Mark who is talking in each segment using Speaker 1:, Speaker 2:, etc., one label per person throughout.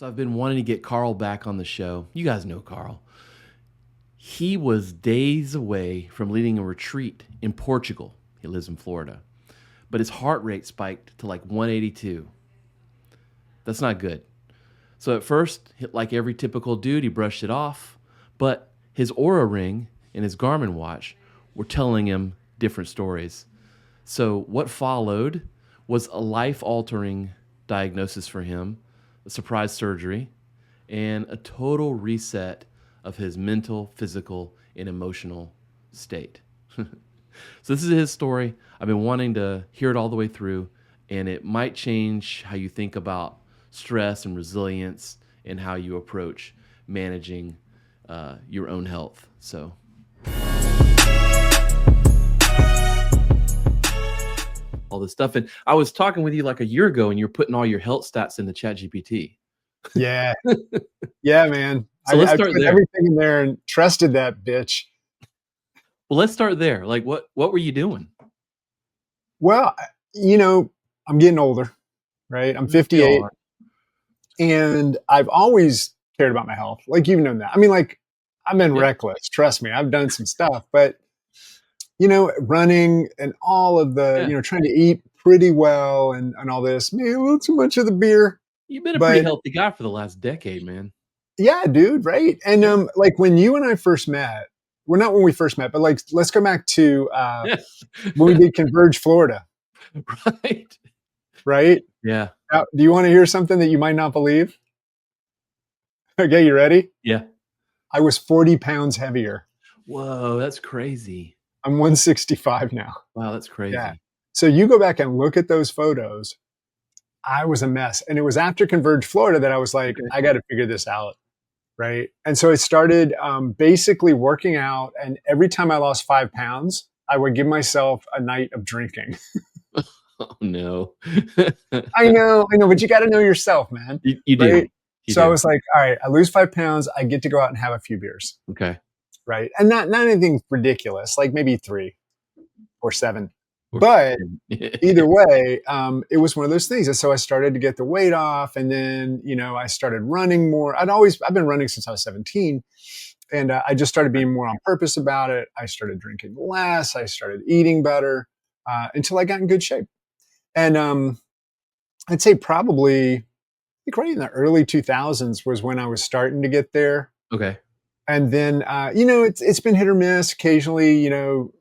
Speaker 1: So I've been wanting to get Carl back on the show. You guys know Carl. He was days away from leading a retreat in Portugal. He lives in Florida. But his heart rate spiked to like 182. That's not good. So at first, like every typical dude, he brushed it off. But his Oura ring and his Garmin watch were telling him different stories. So what followed was a life-altering diagnosis for him, a surprise surgery, and a total reset of his mental, physical, and emotional state. So this is his story. I've been wanting to hear it all the way through, and it might change how you think about stress and resilience and how you approach managing your own health. So all this stuff. And I was talking with you like a year ago, and you're putting all your health stats into ChatGPT.
Speaker 2: Yeah. Yeah, man.
Speaker 1: So let's
Speaker 2: I
Speaker 1: start
Speaker 2: put
Speaker 1: there.
Speaker 2: everything in there and trusted that bitch.
Speaker 1: Well, let's start there. Like, what were you doing?
Speaker 2: Well, I'm getting older, right? I'm 58, and I've always cared about my health. Like, you've known that. I mean, like, I've been reckless. Trust me, I've done some stuff, but running and all of the, trying to eat pretty well and all this, maybe a little too much of the beer.
Speaker 1: You've been a pretty healthy guy for the last decade, man.
Speaker 2: Yeah, dude. Right. And like when you and I first met, well, not when we first met, but like, let's go back to when we did Converge, Florida.
Speaker 1: Right.
Speaker 2: Right.
Speaker 1: Yeah.
Speaker 2: Now, do you want to hear something that you might not believe? Okay. You ready?
Speaker 1: Yeah.
Speaker 2: I was 40 pounds heavier.
Speaker 1: Whoa, that's crazy.
Speaker 2: I'm 165 now.
Speaker 1: Wow, that's crazy.
Speaker 2: Yeah. So you go back and look at those photos. I was a mess. And it was after Converge, Florida that I was like, I got to figure this out. Right. And so I started basically working out. And every time I lost 5 pounds, I would give myself a night of drinking.
Speaker 1: Oh, no.
Speaker 2: I know, but you got to know yourself, man.
Speaker 1: You do.
Speaker 2: Right?
Speaker 1: You
Speaker 2: so
Speaker 1: do.
Speaker 2: I was like, all right, I lose 5 pounds. I get to go out and have a few beers.
Speaker 1: Okay.
Speaker 2: Right. And not anything ridiculous, like maybe 3 or 7. But either way, it was one of those things. And so I started to get the weight off, and then, I started running more. I've been running since I was 17, and I just started being more on purpose about it. I started drinking less. I started eating better until I got in good shape. And I'd say probably right in the early 2000s was when I was starting to get there.
Speaker 1: Okay.
Speaker 2: And then, it's been hit or miss. Occasionally,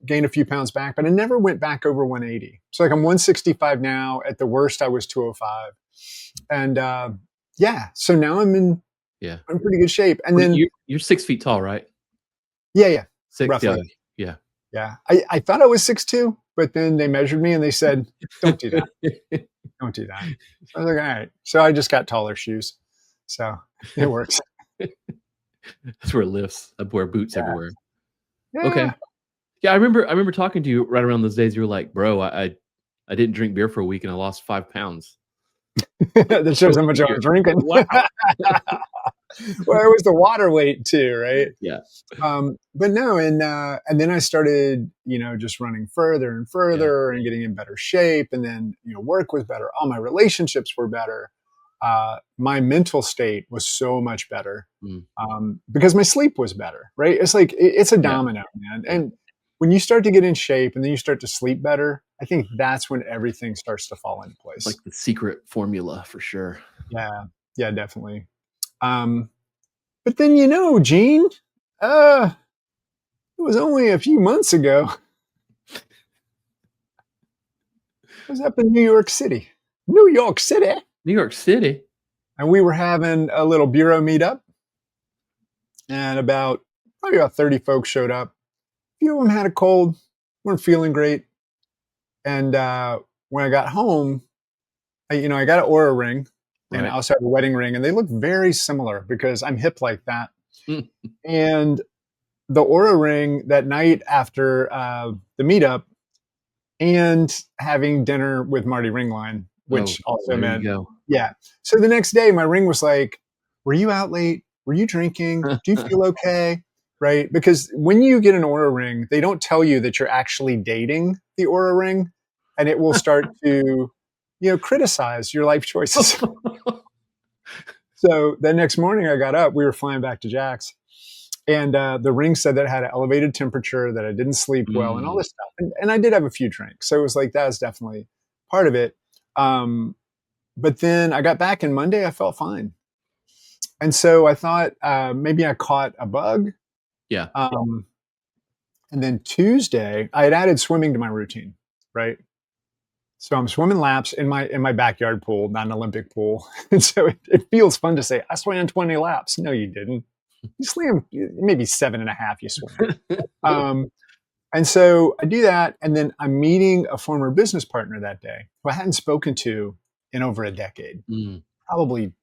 Speaker 2: gain a few pounds back, but I never went back over 180. So like I'm 165 now. At the worst, I was 205. And so now I'm in pretty good shape. And then
Speaker 1: you're 6 feet tall, right?
Speaker 2: Yeah.
Speaker 1: 6,
Speaker 2: roughly.
Speaker 1: Yeah.
Speaker 2: I thought I was 6'2", but then they measured me and they said, don't do that. Don't do that. So I was like, all right. So I just got taller shoes. So it works.
Speaker 1: That's where it lifts. I wear boots everywhere.
Speaker 2: Yeah.
Speaker 1: Okay. Yeah, I remember talking to you right around those days. You were like, bro, I didn't drink beer for a week and I lost 5 pounds.
Speaker 2: That shows how much I was drinking. Wow. Well, it was the water weight too, right?
Speaker 1: Yeah.
Speaker 2: But no, and then I started, just running further and further and getting in better shape. And then, work was better. All my relationships were better. My mental state was so much better because my sleep was better, right? It's like, it's a domino, man. And when you start to get in shape and then you start to sleep better, I think that's when everything starts to fall into place.
Speaker 1: It's like the secret formula for sure.
Speaker 2: Yeah, definitely. But then, Gene, it was only a few months ago. I was up in New York City. And we were having a little bureau meetup. And probably about 30 folks showed up. A few of them had a cold, weren't feeling great. And when I got home, I got an Oura ring. And I also have a wedding ring. And they look very similar because I'm hip like that. And the Oura ring that night after the meetup and having dinner with Marty Ringline, which also meant, So the next day, my ring was like, were you out late? Were you drinking? Do you feel okay? Right? Because when you get an Oura ring, they don't tell you that you're actually dating the Oura ring, and it will start to, criticize your life choices. So the next morning I got up, we were flying back to Jack's, and the ring said that it had an elevated temperature, that I didn't sleep well, and all
Speaker 1: Mm.
Speaker 2: this stuff. And I did have a few drinks. So it was like, that was definitely part of it. But then I got back, and Monday I felt fine. And so I thought maybe I caught a bug.
Speaker 1: Yeah.
Speaker 2: Um, and then Tuesday, I had added swimming to my routine, right? So I'm swimming laps in my backyard pool, not an Olympic pool. And so it feels fun to say, I swam 20 laps. No, you didn't. You swam maybe 7.5, you swam. Um, and so I do that. And then I'm meeting a former business partner that day who I hadn't spoken to in over a decade,
Speaker 1: Mm.
Speaker 2: probably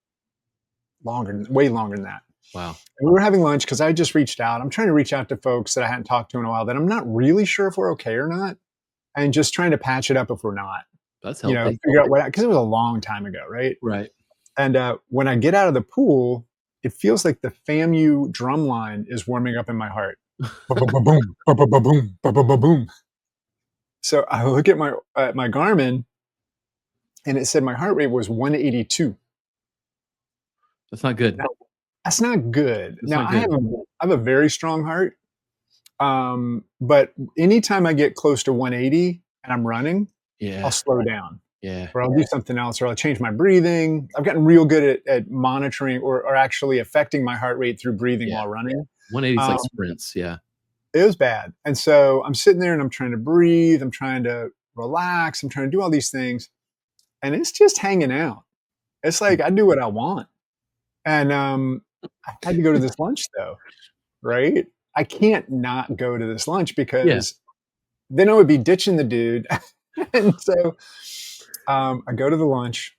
Speaker 2: longer, way longer than that.
Speaker 1: Wow.
Speaker 2: And we were having lunch because I just reached out. I'm trying to reach out to folks that I hadn't talked to in a while that I'm not really sure if we're okay or not, and just trying to patch it up if we're not.
Speaker 1: That's
Speaker 2: You know,
Speaker 1: healthy.
Speaker 2: figure out what, because it was a long time ago, right?
Speaker 1: Right.
Speaker 2: And when I get out of the pool, it feels like the FAMU drum line is warming up in my heart. Ba-ba-ba-boom, ba-ba-ba-boom, ba-ba-ba-boom. So I look at my Garmin, and it said my heart rate was 182.
Speaker 1: That's not good.
Speaker 2: Now, that's not good.
Speaker 1: That's
Speaker 2: Now
Speaker 1: not
Speaker 2: I
Speaker 1: good.
Speaker 2: have a very strong heart, but anytime I get close to 180 and I'm running, I'll
Speaker 1: Yeah.
Speaker 2: slow down.
Speaker 1: Yeah.
Speaker 2: Or I'll do something else, or I'll change my breathing. I've gotten real good at monitoring or actually affecting my heart rate through breathing
Speaker 1: Yeah.
Speaker 2: while running.
Speaker 1: 180 is
Speaker 2: Um,
Speaker 1: like sprints. Yeah.
Speaker 2: it was bad. And so I'm sitting there and I'm trying to breathe. I'm trying to relax. I'm trying to do all these things. And it's just hanging out. It's like I do what I want. And I had to go to this lunch though, right? I can't not go to this lunch
Speaker 1: Yeah.
Speaker 2: because then I would be ditching the dude. And so I go to the lunch.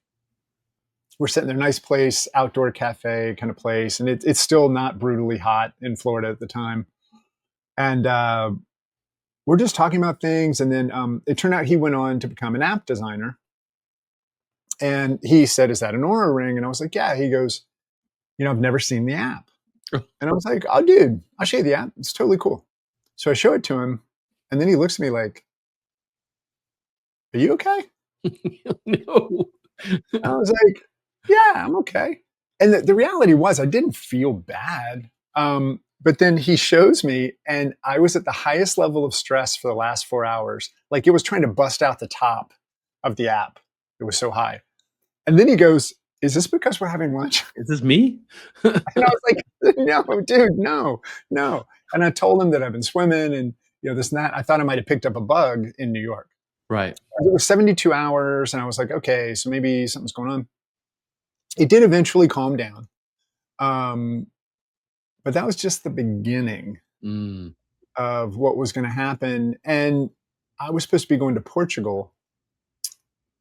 Speaker 2: We're sitting in a nice place, outdoor cafe kind of place, and it's still not brutally hot in Florida at the time. And we're just talking about things, and then it turned out he went on to become an app designer. And he said, "Is that an Oura ring?" And I was like, "Yeah." He goes, "I've never seen the app." And I was like, "Oh, dude, I'll show you the app. It's totally cool." So I show it to him, and then he looks at me like, "Are you okay?"
Speaker 1: No.
Speaker 2: I was like, "Yeah, I'm okay." And the reality was, I didn't feel bad. But then he shows me, and I was at the highest level of stress for the last 4 hours. Like it was trying to bust out the top of the app. It was so high. And then he goes, "Is this because we're having lunch?"
Speaker 1: Is this me?
Speaker 2: And I was like, "No, dude, no, no." And I told him that I've been swimming and this and that. I thought I might have picked up a bug in New York.
Speaker 1: Right.
Speaker 2: It was 72 hours, and I was like, okay, so maybe something's going on. It did eventually calm down. Um, but that was just the beginning
Speaker 1: Mm.
Speaker 2: of what was going to happen. And I was supposed to be going to Portugal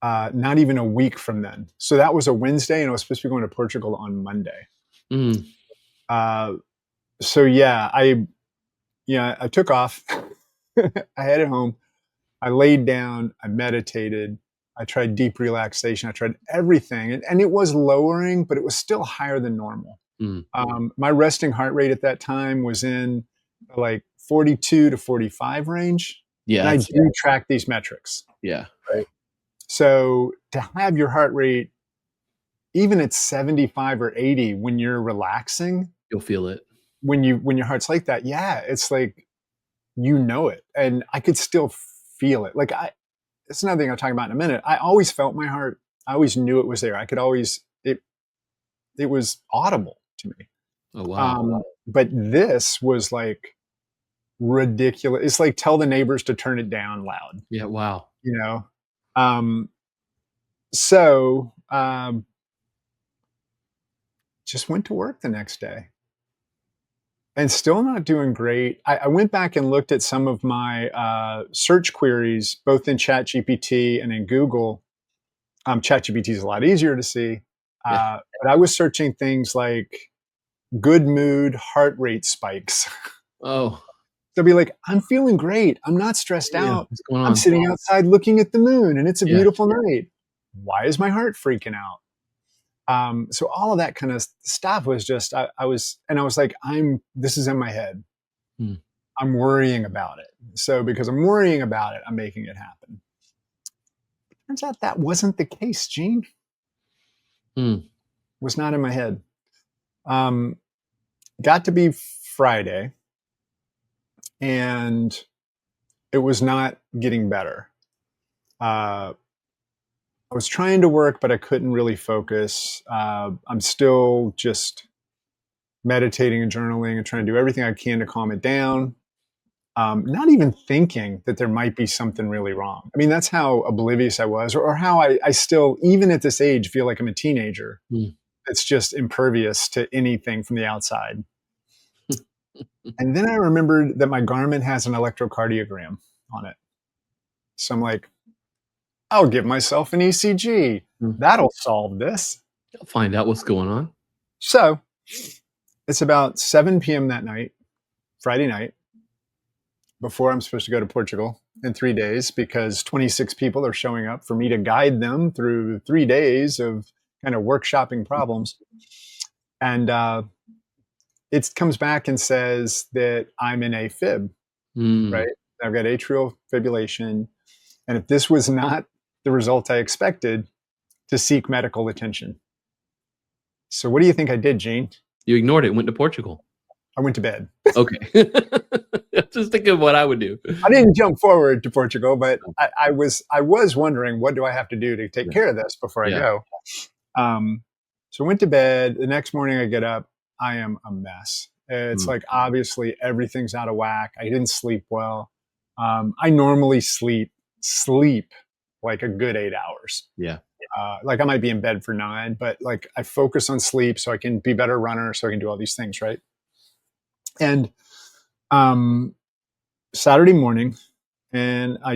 Speaker 2: not even a week from then. So that was a Wednesday, and I was supposed to be going to Portugal on Monday.
Speaker 1: Mm.
Speaker 2: Uh, so I took off. I headed home. I laid down. I meditated. I tried deep relaxation. I tried everything, and it was lowering, but it was still higher than normal.
Speaker 1: Mm.
Speaker 2: My resting heart rate at that time was in like 42 to 45 range.
Speaker 1: Yeah.
Speaker 2: And I do track these metrics.
Speaker 1: Yeah.
Speaker 2: Right. So to have your heart rate even at 75 or 80 when you're relaxing,
Speaker 1: You'll feel it.
Speaker 2: when your heart's like that, yeah, it's like it. And I could still feel it. Like it's another thing I'll talk about in a minute. I always felt my heart. I always knew it was there. I could always it was audible to me.
Speaker 1: Oh wow.
Speaker 2: But this was like ridiculous. It's like tell the neighbors to turn it down loud.
Speaker 1: Yeah. Wow.
Speaker 2: Um, so just went to work the next day and still not doing great. I went back and looked at some of my search queries, both in ChatGPT and in Google. ChatGPT is a lot easier to see.
Speaker 1: Yeah.
Speaker 2: But I was searching things like good mood, heart rate spikes.
Speaker 1: Oh.
Speaker 2: They'll be like, "I'm feeling great. I'm not stressed
Speaker 1: Yeah.
Speaker 2: out.
Speaker 1: What's going
Speaker 2: I'm
Speaker 1: on?
Speaker 2: sitting outside looking at the moon and it's a
Speaker 1: Yeah.
Speaker 2: beautiful night. Why is my heart freaking out?" So all of that kind of stuff was just, I was like, this is in my head.
Speaker 1: Hmm.
Speaker 2: I'm worrying about it. So because I'm worrying about it, I'm making it happen. Turns out that wasn't the case, Gene.
Speaker 1: Hmm.
Speaker 2: Was not in my head. Got to be Friday, and it was not getting better. I was trying to work, but I couldn't really focus. I'm still just meditating and journaling and trying to do everything I can to calm it down. Not even thinking that there might be something really wrong. I mean, that's how oblivious I was, or how I still, even at this age, feel like I'm a teenager.
Speaker 1: Mm.
Speaker 2: That's just impervious to anything from the outside. And then I remembered that my Garmin has an electrocardiogram on it. So I'm like, I'll give myself an ECG.
Speaker 1: Mm.
Speaker 2: That'll solve this.
Speaker 1: I'll find out what's going on.
Speaker 2: So it's about 7 p.m. that night, Friday night, before I'm supposed to go to Portugal in 3 days, because 26 people are showing up for me to guide them through 3 days of kind of workshopping problems. And it comes back and says that I'm in AFib, right? I've got atrial fibrillation. And if this was not the result I expected, to seek medical attention. So what do you think I did, Gene?
Speaker 1: You ignored it and went to Portugal.
Speaker 2: I went to bed.
Speaker 1: Okay. Just think of what I would do.
Speaker 2: I didn't jump forward to Portugal, but I was wondering, what do I have to do to take care of this before I go? So I went to bed. The next morning I get up, I am a mess. It's like, obviously everything's out of whack. I didn't sleep well. I normally sleep like a good 8 hours.
Speaker 1: Yeah.
Speaker 2: Like I might be in bed for 9, but like I focus on sleep so I can be a better runner, so I can do all these things, right? And Saturday morning, and I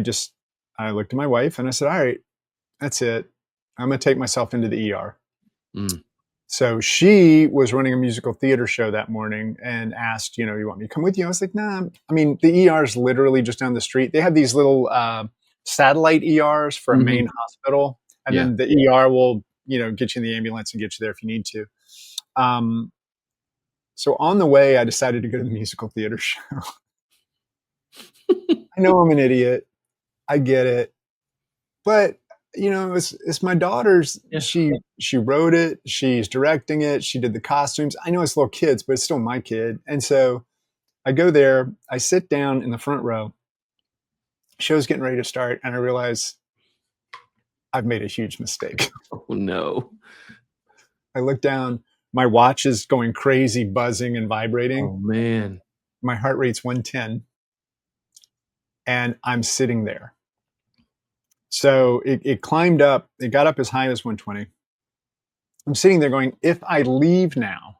Speaker 2: looked at my wife and I said, all right, that's it. I'm going to take myself into the ER. So she was running a musical theater show that morning and asked, you want me to come with you? I was like, nah. I mean, the ER is literally just down the street. They have these little satellite ERs for a main hospital. And then the ER will, get you in the ambulance and get you there if you need to. So on the way, I decided to go to the musical theater show. I know I'm an idiot. I get it. But, it's my daughter's. Yeah. She wrote it. She's directing it. She did the costumes. I know it's little kids, but it's still my kid. And so I go there. I sit down in the front row. Show's getting ready to start. And I realize I've made a huge mistake.
Speaker 1: Oh, no.
Speaker 2: I look down. My watch is going crazy, buzzing and vibrating.
Speaker 1: Oh, man.
Speaker 2: My heart rate's 110. And I'm sitting there. So it climbed up. It got up as high as 120. I'm sitting there going, if I leave now,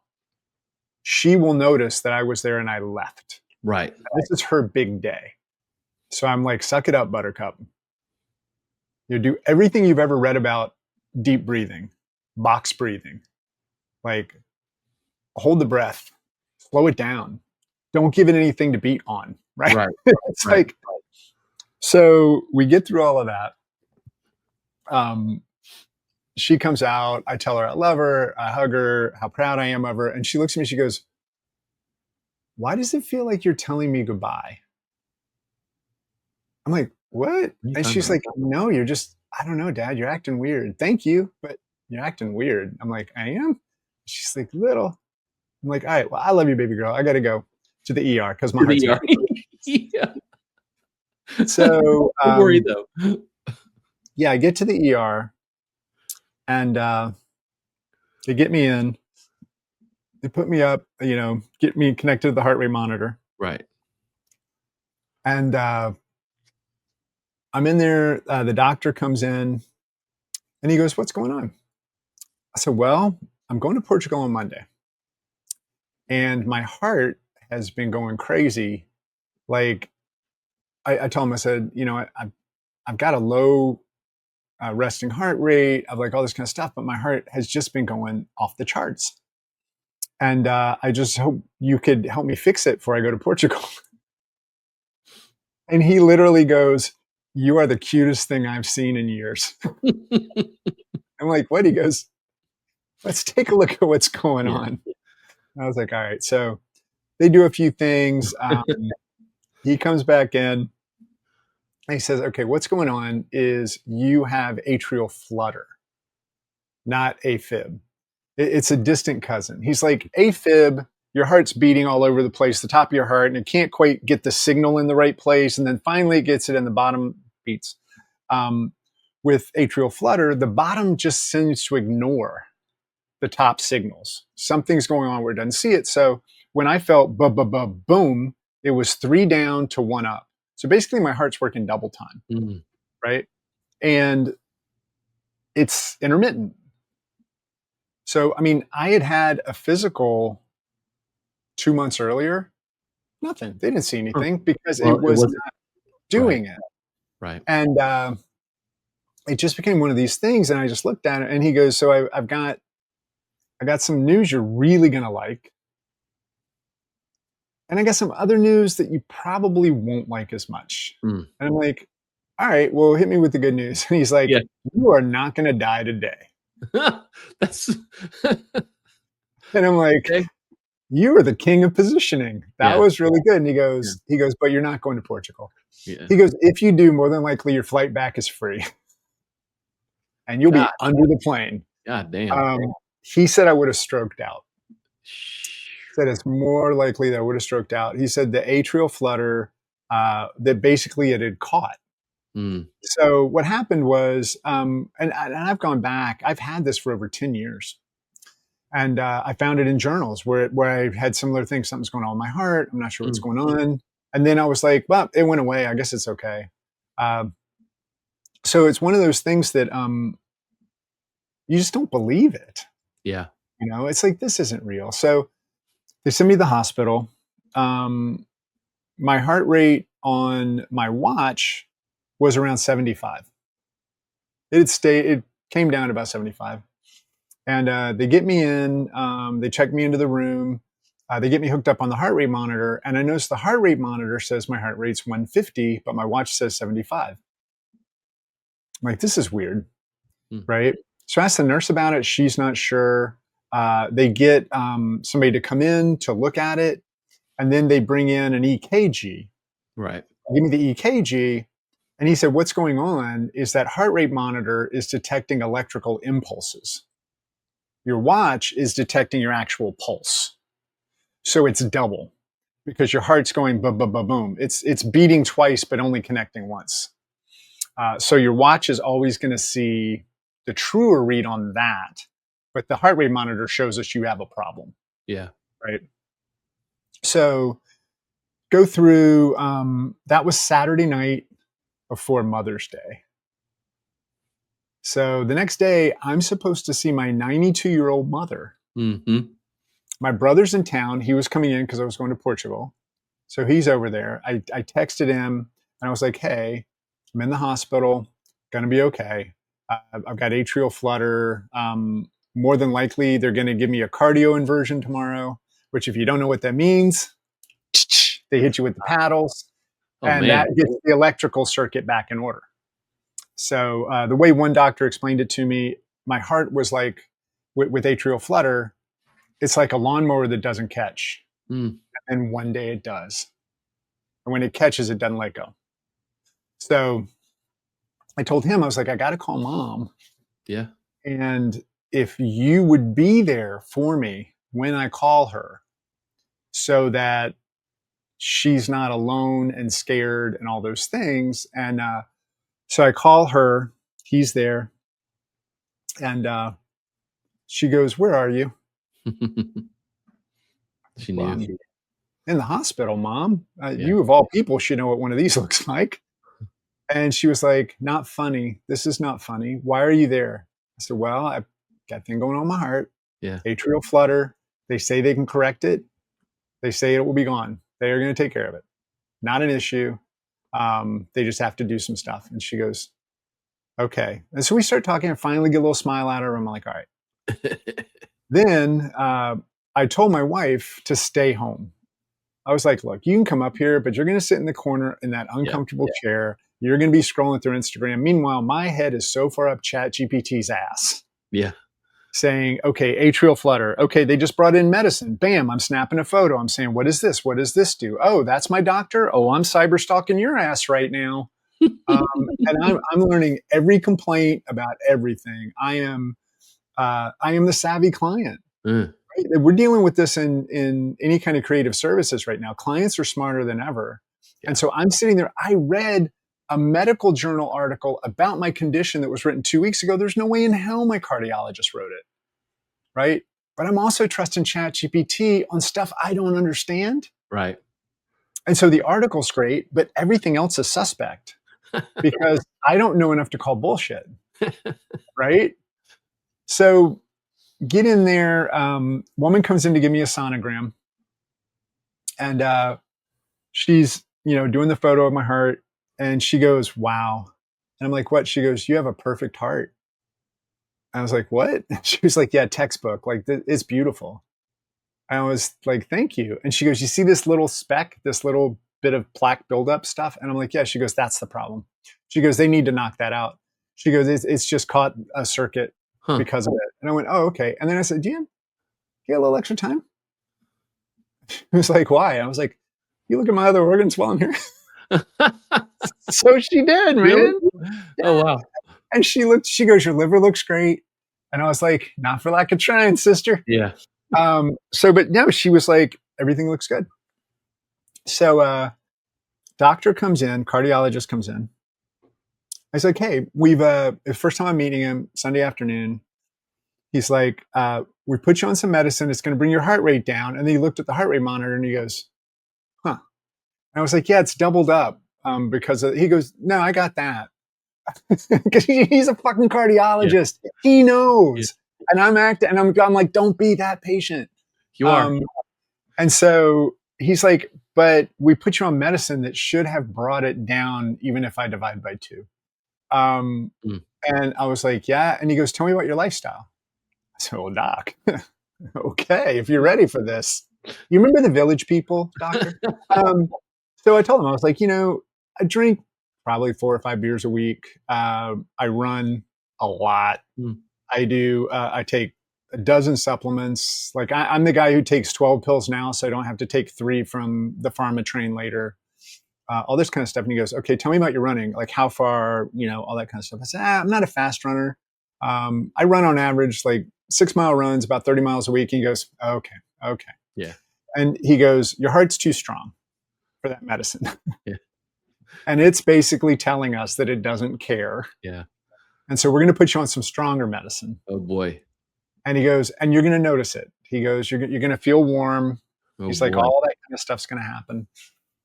Speaker 2: she will notice that I was there and I left.
Speaker 1: Right.
Speaker 2: This is her big day. So I'm like, suck it up, Buttercup. You do everything you've ever read about deep breathing, box breathing. Like, hold the breath, slow it down. Don't give it anything to beat on, right? It's like, so we get through all of that. She comes out. I tell her I love her. I hug her, how proud I am of her. And she looks at me, she goes, why does it feel like you're telling me goodbye? I'm like, what? And she's like, no, you're just, I don't know, Dad, you're acting weird. Thank you, but you're acting weird. I'm like, I am? She's like, little. I'm like, all right, well, I love you, baby girl. I got to go to the ER because my heart's
Speaker 1: yeah.
Speaker 2: So
Speaker 1: don't worry though.
Speaker 2: Yeah, I get to the ER and they get me in. They put me up, get me connected to the heart rate monitor.
Speaker 1: Right.
Speaker 2: And I'm in there. The doctor comes in and he goes, what's going on? I said, well, I'm going to Portugal on Monday. And my heart has been going crazy. Like, I told him, I said, I've got a low resting heart rate. I've like all this kind of stuff, but my heart has just been going off the charts. And I just hope you could help me fix it before I go to Portugal. And he literally goes, you are the cutest thing I've seen in years. I'm like, what? He goes, let's take a look at what's going on. I was like, all right. So they do a few things. He comes back in and he says, okay, what's going on is you have atrial flutter, not AFib. It's a distant cousin. He's like AFib. Your heart's beating all over the place, the top of your heart, and it can't quite get the signal in the right place. And then finally it gets it in the bottom beats. Um, with atrial flutter, the bottom just seems to ignore the top signals. Something's going on where it doesn't see it. So when I felt boom, it was 3 down to 1 up. So basically my heart's working double time, right? And it's intermittent. So, I mean, I had a physical 2 months earlier. Nothing. They didn't see anything because
Speaker 1: Well,
Speaker 2: it
Speaker 1: it
Speaker 2: was
Speaker 1: wasn't
Speaker 2: not doing it.
Speaker 1: right.
Speaker 2: And it just became one of these things. And I just looked at it and he goes, so I got some news you're really going to like. And I got some other news that you probably won't like as much.
Speaker 1: Mm.
Speaker 2: And I'm like, all right, well, hit me with the good news. And he's like,
Speaker 1: Yeah.
Speaker 2: you are not going to die today.
Speaker 1: That's
Speaker 2: And I'm like,
Speaker 1: okay.
Speaker 2: you are the king of positioning. That
Speaker 1: Yeah.
Speaker 2: was really good. And he goes, but you're not going to Portugal.
Speaker 1: Yeah.
Speaker 2: He goes, if you do, more than likely your flight back is free. And you'll be under the plane.
Speaker 1: God damn.
Speaker 2: He said I would have stroked out. Said it's more likely that I would have stroked out. He said the atrial flutter that basically it had caught. So what happened was, and I've gone back, I've had this for over 10 years. And I found it in journals where I had similar things. Something's going on with my heart. I'm not sure what's going on. And then I was like, well, it went away. I guess it's okay. So it's one of those things that you just don't believe it.
Speaker 1: Yeah.
Speaker 2: You know, it's like, this isn't real. So they sent me to the hospital. My heart rate on my watch was around 75. It came down to about 75. And they get me in, they check me into the room. They get me hooked up on the heart rate monitor. And I notice the heart rate monitor says my heart rate's 150, but my watch says 75. I'm like, this is weird, right? So I asked the nurse about it. She's not sure. They get somebody to come in to look at it. And then they bring in an EKG.
Speaker 1: Right.
Speaker 2: Give me the EKG. And he said, what's going on is that heart rate monitor is detecting electrical impulses. Your watch is detecting your actual pulse. So it's double because your heart's going boom, boom, boom, boom. It's beating twice, but only connecting once. So your watch is always going to see the truer read on that, but the heart rate monitor shows us you have a problem.
Speaker 1: Yeah.
Speaker 2: Right. So go through, that was Saturday night before Mother's Day. So the next day, I'm supposed to see my 92-year-old mother. My brother's in town. He was coming in because I was going to Portugal. So he's over there. I texted him and I was like, hey, I'm in the hospital. Going to be okay. I've got atrial flutter. More than likely, they're going to give me a cardio inversion tomorrow, which if you don't know what that means, they hit you with the paddles. That gets the electrical circuit back in order. So the way one doctor explained it to me, my heart was like, with atrial flutter, it's like a lawnmower that doesn't catch. And one day it does. And when it catches, it doesn't let go. So I told him, I was like, I got to call Mom.
Speaker 1: Yeah.
Speaker 2: And if you would be there for me when I call her so that she's not alone and scared and all those things. And so I call her, he's there. And she goes, where are you?
Speaker 1: She knew.
Speaker 2: In the hospital, Mom. You of all people should know what one of these looks like. And she was like, not funny. This is not funny. Why are you there? I said, well, I've got a thing going on in my heart.
Speaker 1: Yeah.
Speaker 2: Atrial flutter. They say they can correct it. They say it will be gone. They are going to take care of it. Not an issue. They just have to do some stuff. And she goes, okay. And so we start talking and finally get a little smile out of her. I'm like, all right. Then I told my wife to stay home. I was like, look, you can come up here, but you're going to sit in the corner in that uncomfortable chair. You're going to be scrolling through Instagram. Meanwhile, my head is so far up ChatGPT's ass.
Speaker 1: Yeah.
Speaker 2: Saying, okay, atrial flutter. Okay, they just brought in medicine. Bam, I'm snapping a photo. I'm saying, what is this? What does this do? Oh, that's my doctor. Oh, I'm cyber stalking your ass right now. And I'm learning every complaint about everything. I am I am the savvy client.
Speaker 1: Mm,
Speaker 2: Right? We're dealing with this in any kind of creative services right now. Clients are smarter than ever.
Speaker 1: yeah.
Speaker 2: And so I'm sitting there. I read a medical journal article about my condition that was written 2 weeks ago. There's no way in hell my cardiologist wrote it. Right. But I'm also trusting ChatGPT on stuff I don't understand.
Speaker 1: Right.
Speaker 2: And so the article's great, but everything else is suspect because I don't know enough to call bullshit. Right. So get in there. Woman comes in to give me a sonogram, and she's doing the photo of my heart, and she goes, "Wow." And I'm like, "What?" She goes, "You have a perfect heart." I was like, "What?" She was like, "Yeah, textbook. Like it's beautiful." I was like, "Thank you." And she goes, "You see this little speck, this little bit of plaque buildup stuff?" And I'm like, "Yeah." She goes, "That's the problem." She goes, "They need to knock that out." She goes, "It's just caught a circuit
Speaker 1: Huh.
Speaker 2: because of it." And I went, "Oh, okay." And then I said, "Do you get a little extra time?" It was like, "Why?" I was like, "You look at my other organs while I'm here." So she did,
Speaker 1: Really?
Speaker 2: man.
Speaker 1: Oh,
Speaker 2: Yeah.
Speaker 1: wow.
Speaker 2: And she goes, "Your liver looks great." And I was like, "Not for lack of trying, sister."
Speaker 1: Yeah.
Speaker 2: But no, she was like, "Everything looks good." So doctor comes in, cardiologist comes in. I was like, "Hey, the first time I'm meeting him, Sunday afternoon." He's like, "We put you on some medicine. It's going to bring your heart rate down." And then he looked at the heart rate monitor and he goes, "Huh." And I was like, "Yeah, it's doubled up." He goes, "No, I got that." Because he's a fucking
Speaker 1: Yeah.
Speaker 2: cardiologist. He
Speaker 1: Yeah.
Speaker 2: knows. And I'm like, "Don't be that patient."
Speaker 1: You are.
Speaker 2: Um, and so he's like, "But we put you on medicine that should have brought it down, even if I divide by two." Um,
Speaker 1: Mm.
Speaker 2: and I was like, "Yeah." And he goes, "Tell me about your lifestyle." I said, "Well, doc, okay, if you're ready for this." You remember the Village People, doctor? Um, so I told him, I was like, I drink probably 4 or 5 beers a week. I run a lot.
Speaker 1: Mm.
Speaker 2: I take a dozen supplements. Like I'm the guy who takes 12 pills now, so I don't have to take 3 from the pharma train later. All this kind of stuff. And he goes, "Okay, tell me about your running. Like how far, all that kind of stuff." I said, "I'm not a fast runner. I run on average like 6-mile runs, about 30 miles a week." And he goes, "Okay, okay."
Speaker 1: Yeah.
Speaker 2: And he goes, "Your heart's too strong for that medicine."
Speaker 1: Yeah.
Speaker 2: And it's basically telling us that it doesn't care.
Speaker 1: Yeah.
Speaker 2: And so we're going to put you on some stronger medicine.
Speaker 1: Oh, boy.
Speaker 2: And he goes, "And you're going to notice it." He goes, "You're going to feel warm."
Speaker 1: Oh,
Speaker 2: He's like,
Speaker 1: boy.
Speaker 2: "All that kind of stuff's going to happen."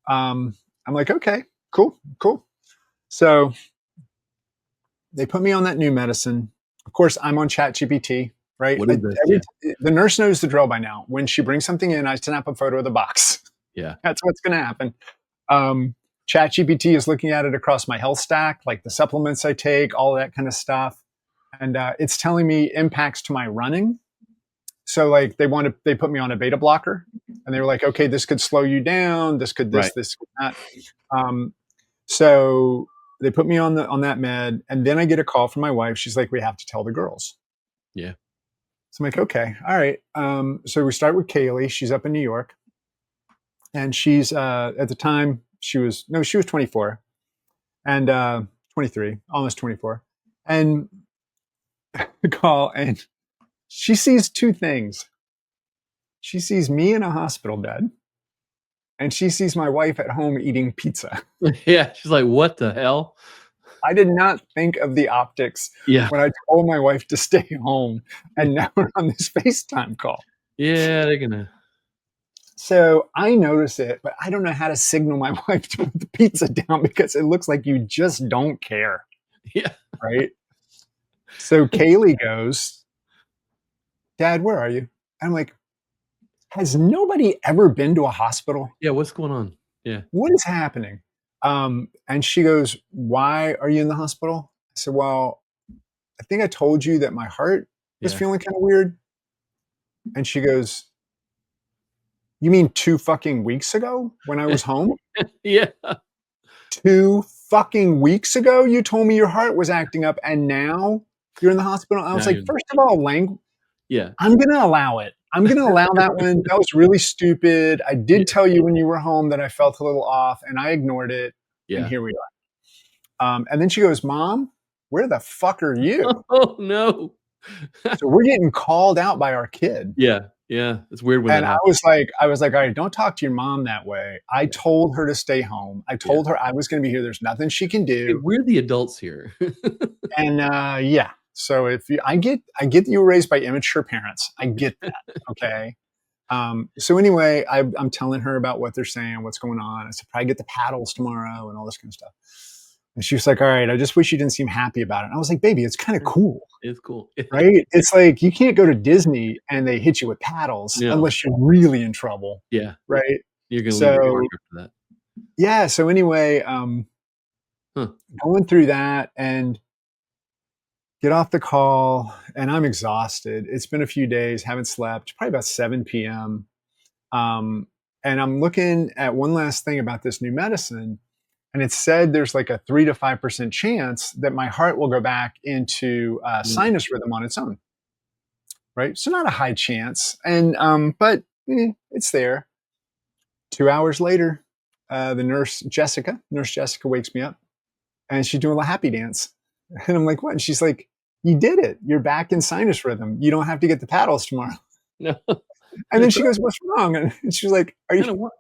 Speaker 2: I'm like, "Okay, cool, cool." So they put me on that new medicine. Of course, I'm on ChatGPT, right?
Speaker 1: What is this? Yeah.
Speaker 2: The nurse knows the drill by now. When she brings something in, I snap a photo of the box.
Speaker 1: Yeah.
Speaker 2: That's what's going to happen. ChatGPT is looking at it across my health stack, like the supplements I take, all that kind of stuff. And it's telling me impacts to my running. So like they put me on a beta blocker and they were like, "Okay, this could slow you down. This could,
Speaker 1: Right.
Speaker 2: this could that." So they put me on that med. And then I get a call from my wife. She's like, "We have to tell the girls."
Speaker 1: Yeah.
Speaker 2: So I'm like, "Okay, all right." So we start with Kaylee. She's up in New York. And she's at the time she was 24 and 23, almost 24. And call and she sees 2 things. She sees me in a hospital bed and she sees my wife at home eating pizza.
Speaker 1: Yeah. She's like, what the hell?
Speaker 2: I did not think of the optics
Speaker 1: Yeah.
Speaker 2: when I told my wife to stay home, and now we're on this FaceTime call.
Speaker 1: Yeah. They're going to.
Speaker 2: So I notice it, but I don't know how to signal my wife to put the pizza down because it looks like you just don't care.
Speaker 1: Yeah.
Speaker 2: Right. So Kaylee goes, "Dad, where are you?" I'm like, "Has nobody ever been to a hospital?
Speaker 1: Yeah. What's going on? Yeah.
Speaker 2: What is happening?" And she goes, "Why are you in the hospital?" I said, "Well, I think I told you that my heart was
Speaker 1: Yeah.
Speaker 2: feeling kind of weird." And she goes, "You mean 2 fucking weeks ago when I was home?
Speaker 1: Yeah.
Speaker 2: 2 fucking weeks ago, you told me your heart was acting up and now you're in the hospital?" I was
Speaker 1: Now
Speaker 2: like,
Speaker 1: you're.
Speaker 2: "First of all, language,
Speaker 1: Yeah.
Speaker 2: I'm going to allow it. I'm going to allow that one. That was really stupid. I
Speaker 1: Yeah.
Speaker 2: did tell you when you were home that I felt a little off and I ignored it. And
Speaker 1: Yeah.
Speaker 2: here we are." And then she goes, "Mom, where the fuck are you?"
Speaker 1: Oh, no.
Speaker 2: So we're getting called out by our kid.
Speaker 1: Yeah. Yeah. It's weird when that
Speaker 2: And
Speaker 1: happens.
Speaker 2: I was like, all right, don't talk to your mom that way. I
Speaker 1: Yeah.
Speaker 2: told her to stay home. I
Speaker 1: Yeah.
Speaker 2: told her I was going to be here. There's nothing she can
Speaker 1: Hey,
Speaker 2: do.
Speaker 1: we're the adults here.
Speaker 2: And yeah, so if you, I get that you were raised by immature parents. I get that. Okay. So anyway, I'm telling her about what they're saying, what's going on. I said, probably get the paddles tomorrow and all this kind of stuff. And she was like, all right, I just wish you didn't seem happy about it. And I was like, baby, it's kind of cool,
Speaker 1: It's cool.
Speaker 2: right? It's like you can't go to Disney and they hit you with paddles
Speaker 1: No.
Speaker 2: unless you're really in trouble,
Speaker 1: Yeah.
Speaker 2: right?
Speaker 1: You're gonna leave your mark
Speaker 2: So
Speaker 1: after that.
Speaker 2: yeah, so anyway,
Speaker 1: Huh.
Speaker 2: going through that and get off the call, and I'm exhausted. It's been a few days, haven't slept, probably about 7 p.m. Um, and I'm looking at one last thing about this new medicine, and it said there's like a 3 to 5% chance that my heart will go back into
Speaker 1: Mm.
Speaker 2: sinus rhythm on its own, right? So not a high chance, and but it's there. 2 hours later, the nurse Jessica wakes me up, and she's doing a happy dance. And I'm like, what? And she's like, you did it. You're back in sinus rhythm. You don't have to get the paddles tomorrow.
Speaker 1: No.
Speaker 2: And then she goes, what's wrong? And she was like,
Speaker 1: Kind of what?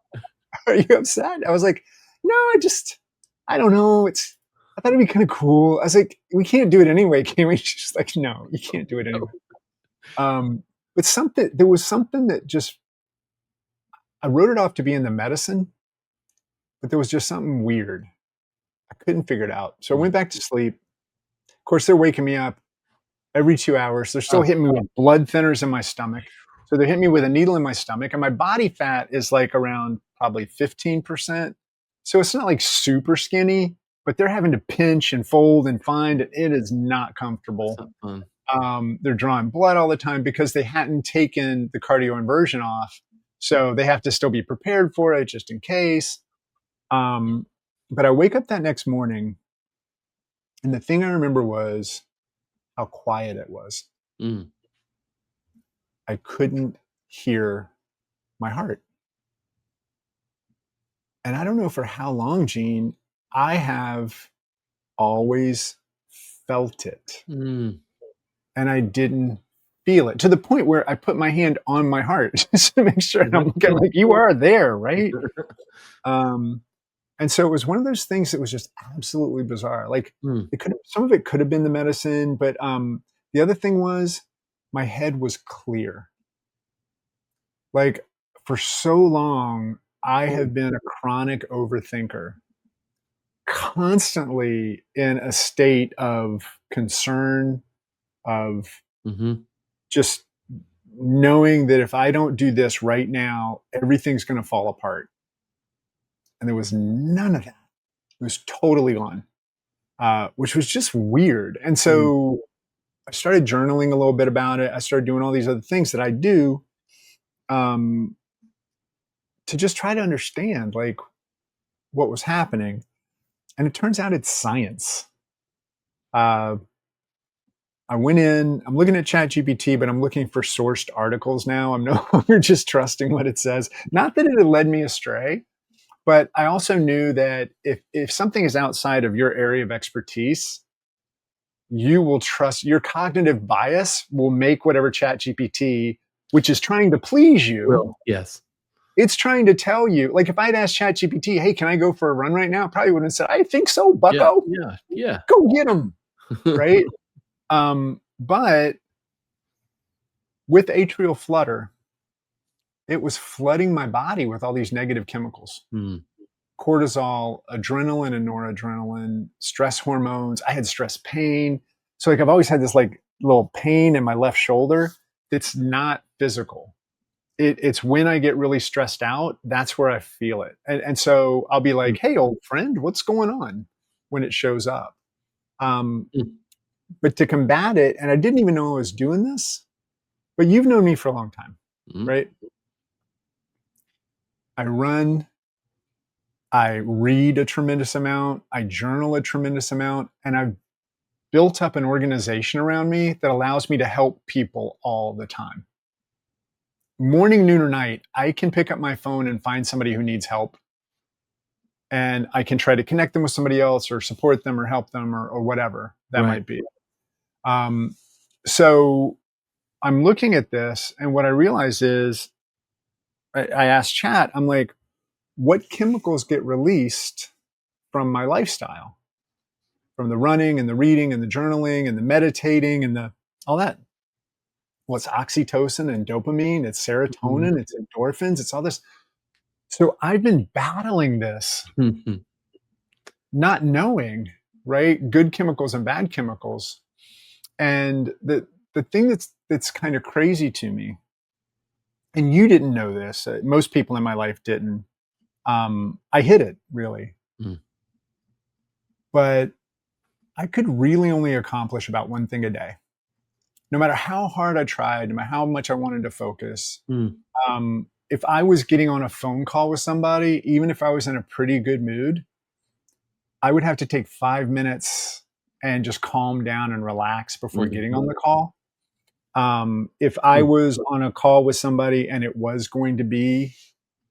Speaker 2: are you upset? I was like, no, I don't know. I thought it'd be kind of cool. I was like, we can't do it anyway, can we? She's like, no, you can't do it anyway. Um, but there was something that just, I wrote it off to be in the medicine, but there was just something weird. I couldn't figure it out. So I
Speaker 1: Mm.
Speaker 2: went back to sleep. Of course, they're waking me up every 2 hours. They're still
Speaker 1: Oh,
Speaker 2: hitting me with blood thinners in my stomach. So they're hitting me with a needle in my stomach, and my body fat is like around probably 15%. So it's not like super skinny, but they're having to pinch and fold and find, and it is not
Speaker 1: that's
Speaker 2: comfortable.
Speaker 1: not fun.
Speaker 2: They're drawing blood all the time because they hadn't taken the cardioinversion off. So they have to still be prepared for it just in case. Um, but I wake up that next morning, and the thing I remember was how quiet it was.
Speaker 1: Mm.
Speaker 2: I couldn't hear my heart. And I don't know for how long, Gene, I have always felt it.
Speaker 1: Mm.
Speaker 2: And I didn't feel it to the point where I put my hand on my heart just to make sure. And I'm looking like, you are there, right? Um, and so it was one of those things that was just absolutely bizarre. Like
Speaker 1: Mm.
Speaker 2: some of it could have been the medicine, but the other thing was my head was clear. Like for so long, I
Speaker 1: Oh.
Speaker 2: have been a chronic overthinker, constantly in a state of concern, of
Speaker 1: Mm-hmm.
Speaker 2: just knowing that if I don't do this right now, everything's going to fall apart. And there was none of that. It was totally gone, which was just weird. And
Speaker 1: Mm.
Speaker 2: so I started journaling a little bit about it. I started doing all these other things that I do um, to just try to understand like what was happening. And it turns out it's science. Uh, I went in, I'm looking at ChatGPT, but I'm looking for sourced articles now. I'm no longer just trusting what it says. Not that it had led me astray, but I also knew that if something is outside of your area of expertise, you will trust your cognitive bias will make whatever ChatGPT, which is trying to please you,
Speaker 1: Will. Yes.
Speaker 2: it's trying to tell you. Like if I'd asked ChatGPT, hey, can I go for a run right now? It probably would have said, I think so,
Speaker 1: Yeah.
Speaker 2: bucko.
Speaker 1: Yeah. Yeah.
Speaker 2: Go get them. Right. But with atrial flutter, it was flooding my body with all these negative chemicals,
Speaker 1: Mm.
Speaker 2: cortisol, adrenaline and noradrenaline, stress hormones. I had stress pain. So like I've always had this like little pain in my left shoulder. It's not physical. It's when I get really stressed out, that's where I feel it. And so I'll be
Speaker 1: Mm.
Speaker 2: like, hey, old friend, what's going on when it shows up? Um,
Speaker 1: Mm.
Speaker 2: but to combat it, and I didn't even know I was doing this, but you've known me for a long time,
Speaker 1: Mm.
Speaker 2: right? I run, I read a tremendous amount, I journal a tremendous amount, and I've built up an organization around me that allows me to help people all the time. Morning, noon, or night, I can pick up my phone and find somebody who needs help. And I can try to connect them with somebody else or support them or help them or whatever that
Speaker 1: Right.
Speaker 2: might be. Um, So I'm looking at this, and what I realize is I asked Chat, I'm like, what chemicals get released from my lifestyle, from the running and the reading and the journaling and the meditating and the all that? Well, it's oxytocin and dopamine, it's
Speaker 1: Mhm.
Speaker 2: serotonin, it's endorphins, it's all this. So I've been battling this,
Speaker 1: Mhm.
Speaker 2: not knowing, right? Good chemicals and bad chemicals. And the thing that's kind of crazy to me, and you didn't know this, most people in my life didn't. I hid it really,
Speaker 1: Mm.
Speaker 2: but I could really only accomplish about one thing a day. No matter how hard I tried, no matter how much I wanted to focus,
Speaker 1: Mm.
Speaker 2: if I was getting on a phone call with somebody, even if I was in a pretty good mood, I would have to take 5 minutes and just calm down and relax before getting
Speaker 1: Mhm.
Speaker 2: on the call. If I
Speaker 1: Mm.
Speaker 2: was on a call with somebody and it was going to be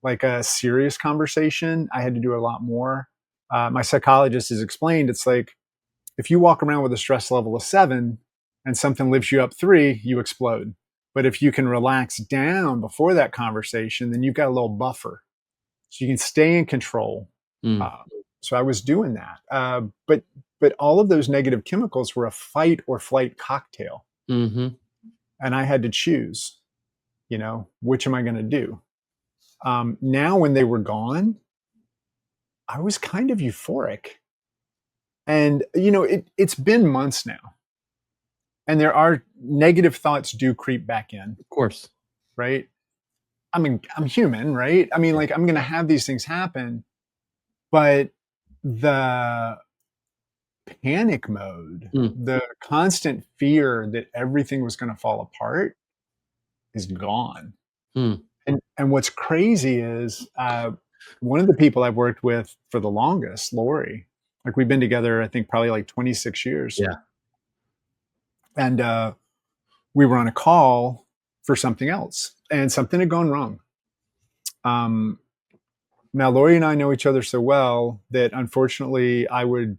Speaker 2: like a serious conversation, I had to do a lot more. My psychologist has explained it's like if you walk around with a stress level of 7 and something lifts you up 3, you explode. But if you can relax down before that conversation, then you've got a little buffer. So you can stay in control.
Speaker 1: Mm.
Speaker 2: Uh, so I was doing that. But all of those negative chemicals were a fight or flight cocktail.
Speaker 1: Mhm.
Speaker 2: And I had to choose, which am I going to do? Now, when they were gone, I was kind of euphoric. And, it's been months now. And there are negative thoughts do creep back in,
Speaker 1: Of course.
Speaker 2: right? I mean, I'm human, right? I mean,
Speaker 1: Yeah.
Speaker 2: like, I'm going to have these things happen, but the panic mode,
Speaker 1: Mm.
Speaker 2: the constant fear that everything was going to fall apart is gone.
Speaker 1: Mm.
Speaker 2: And what's crazy is one of the people I've worked with for the longest, Lori, like we've been together, I think probably like 26 years.
Speaker 1: Yeah.
Speaker 2: And we were on a call for something else and something had gone wrong. Um, Now, Lori and I know each other so well that unfortunately I would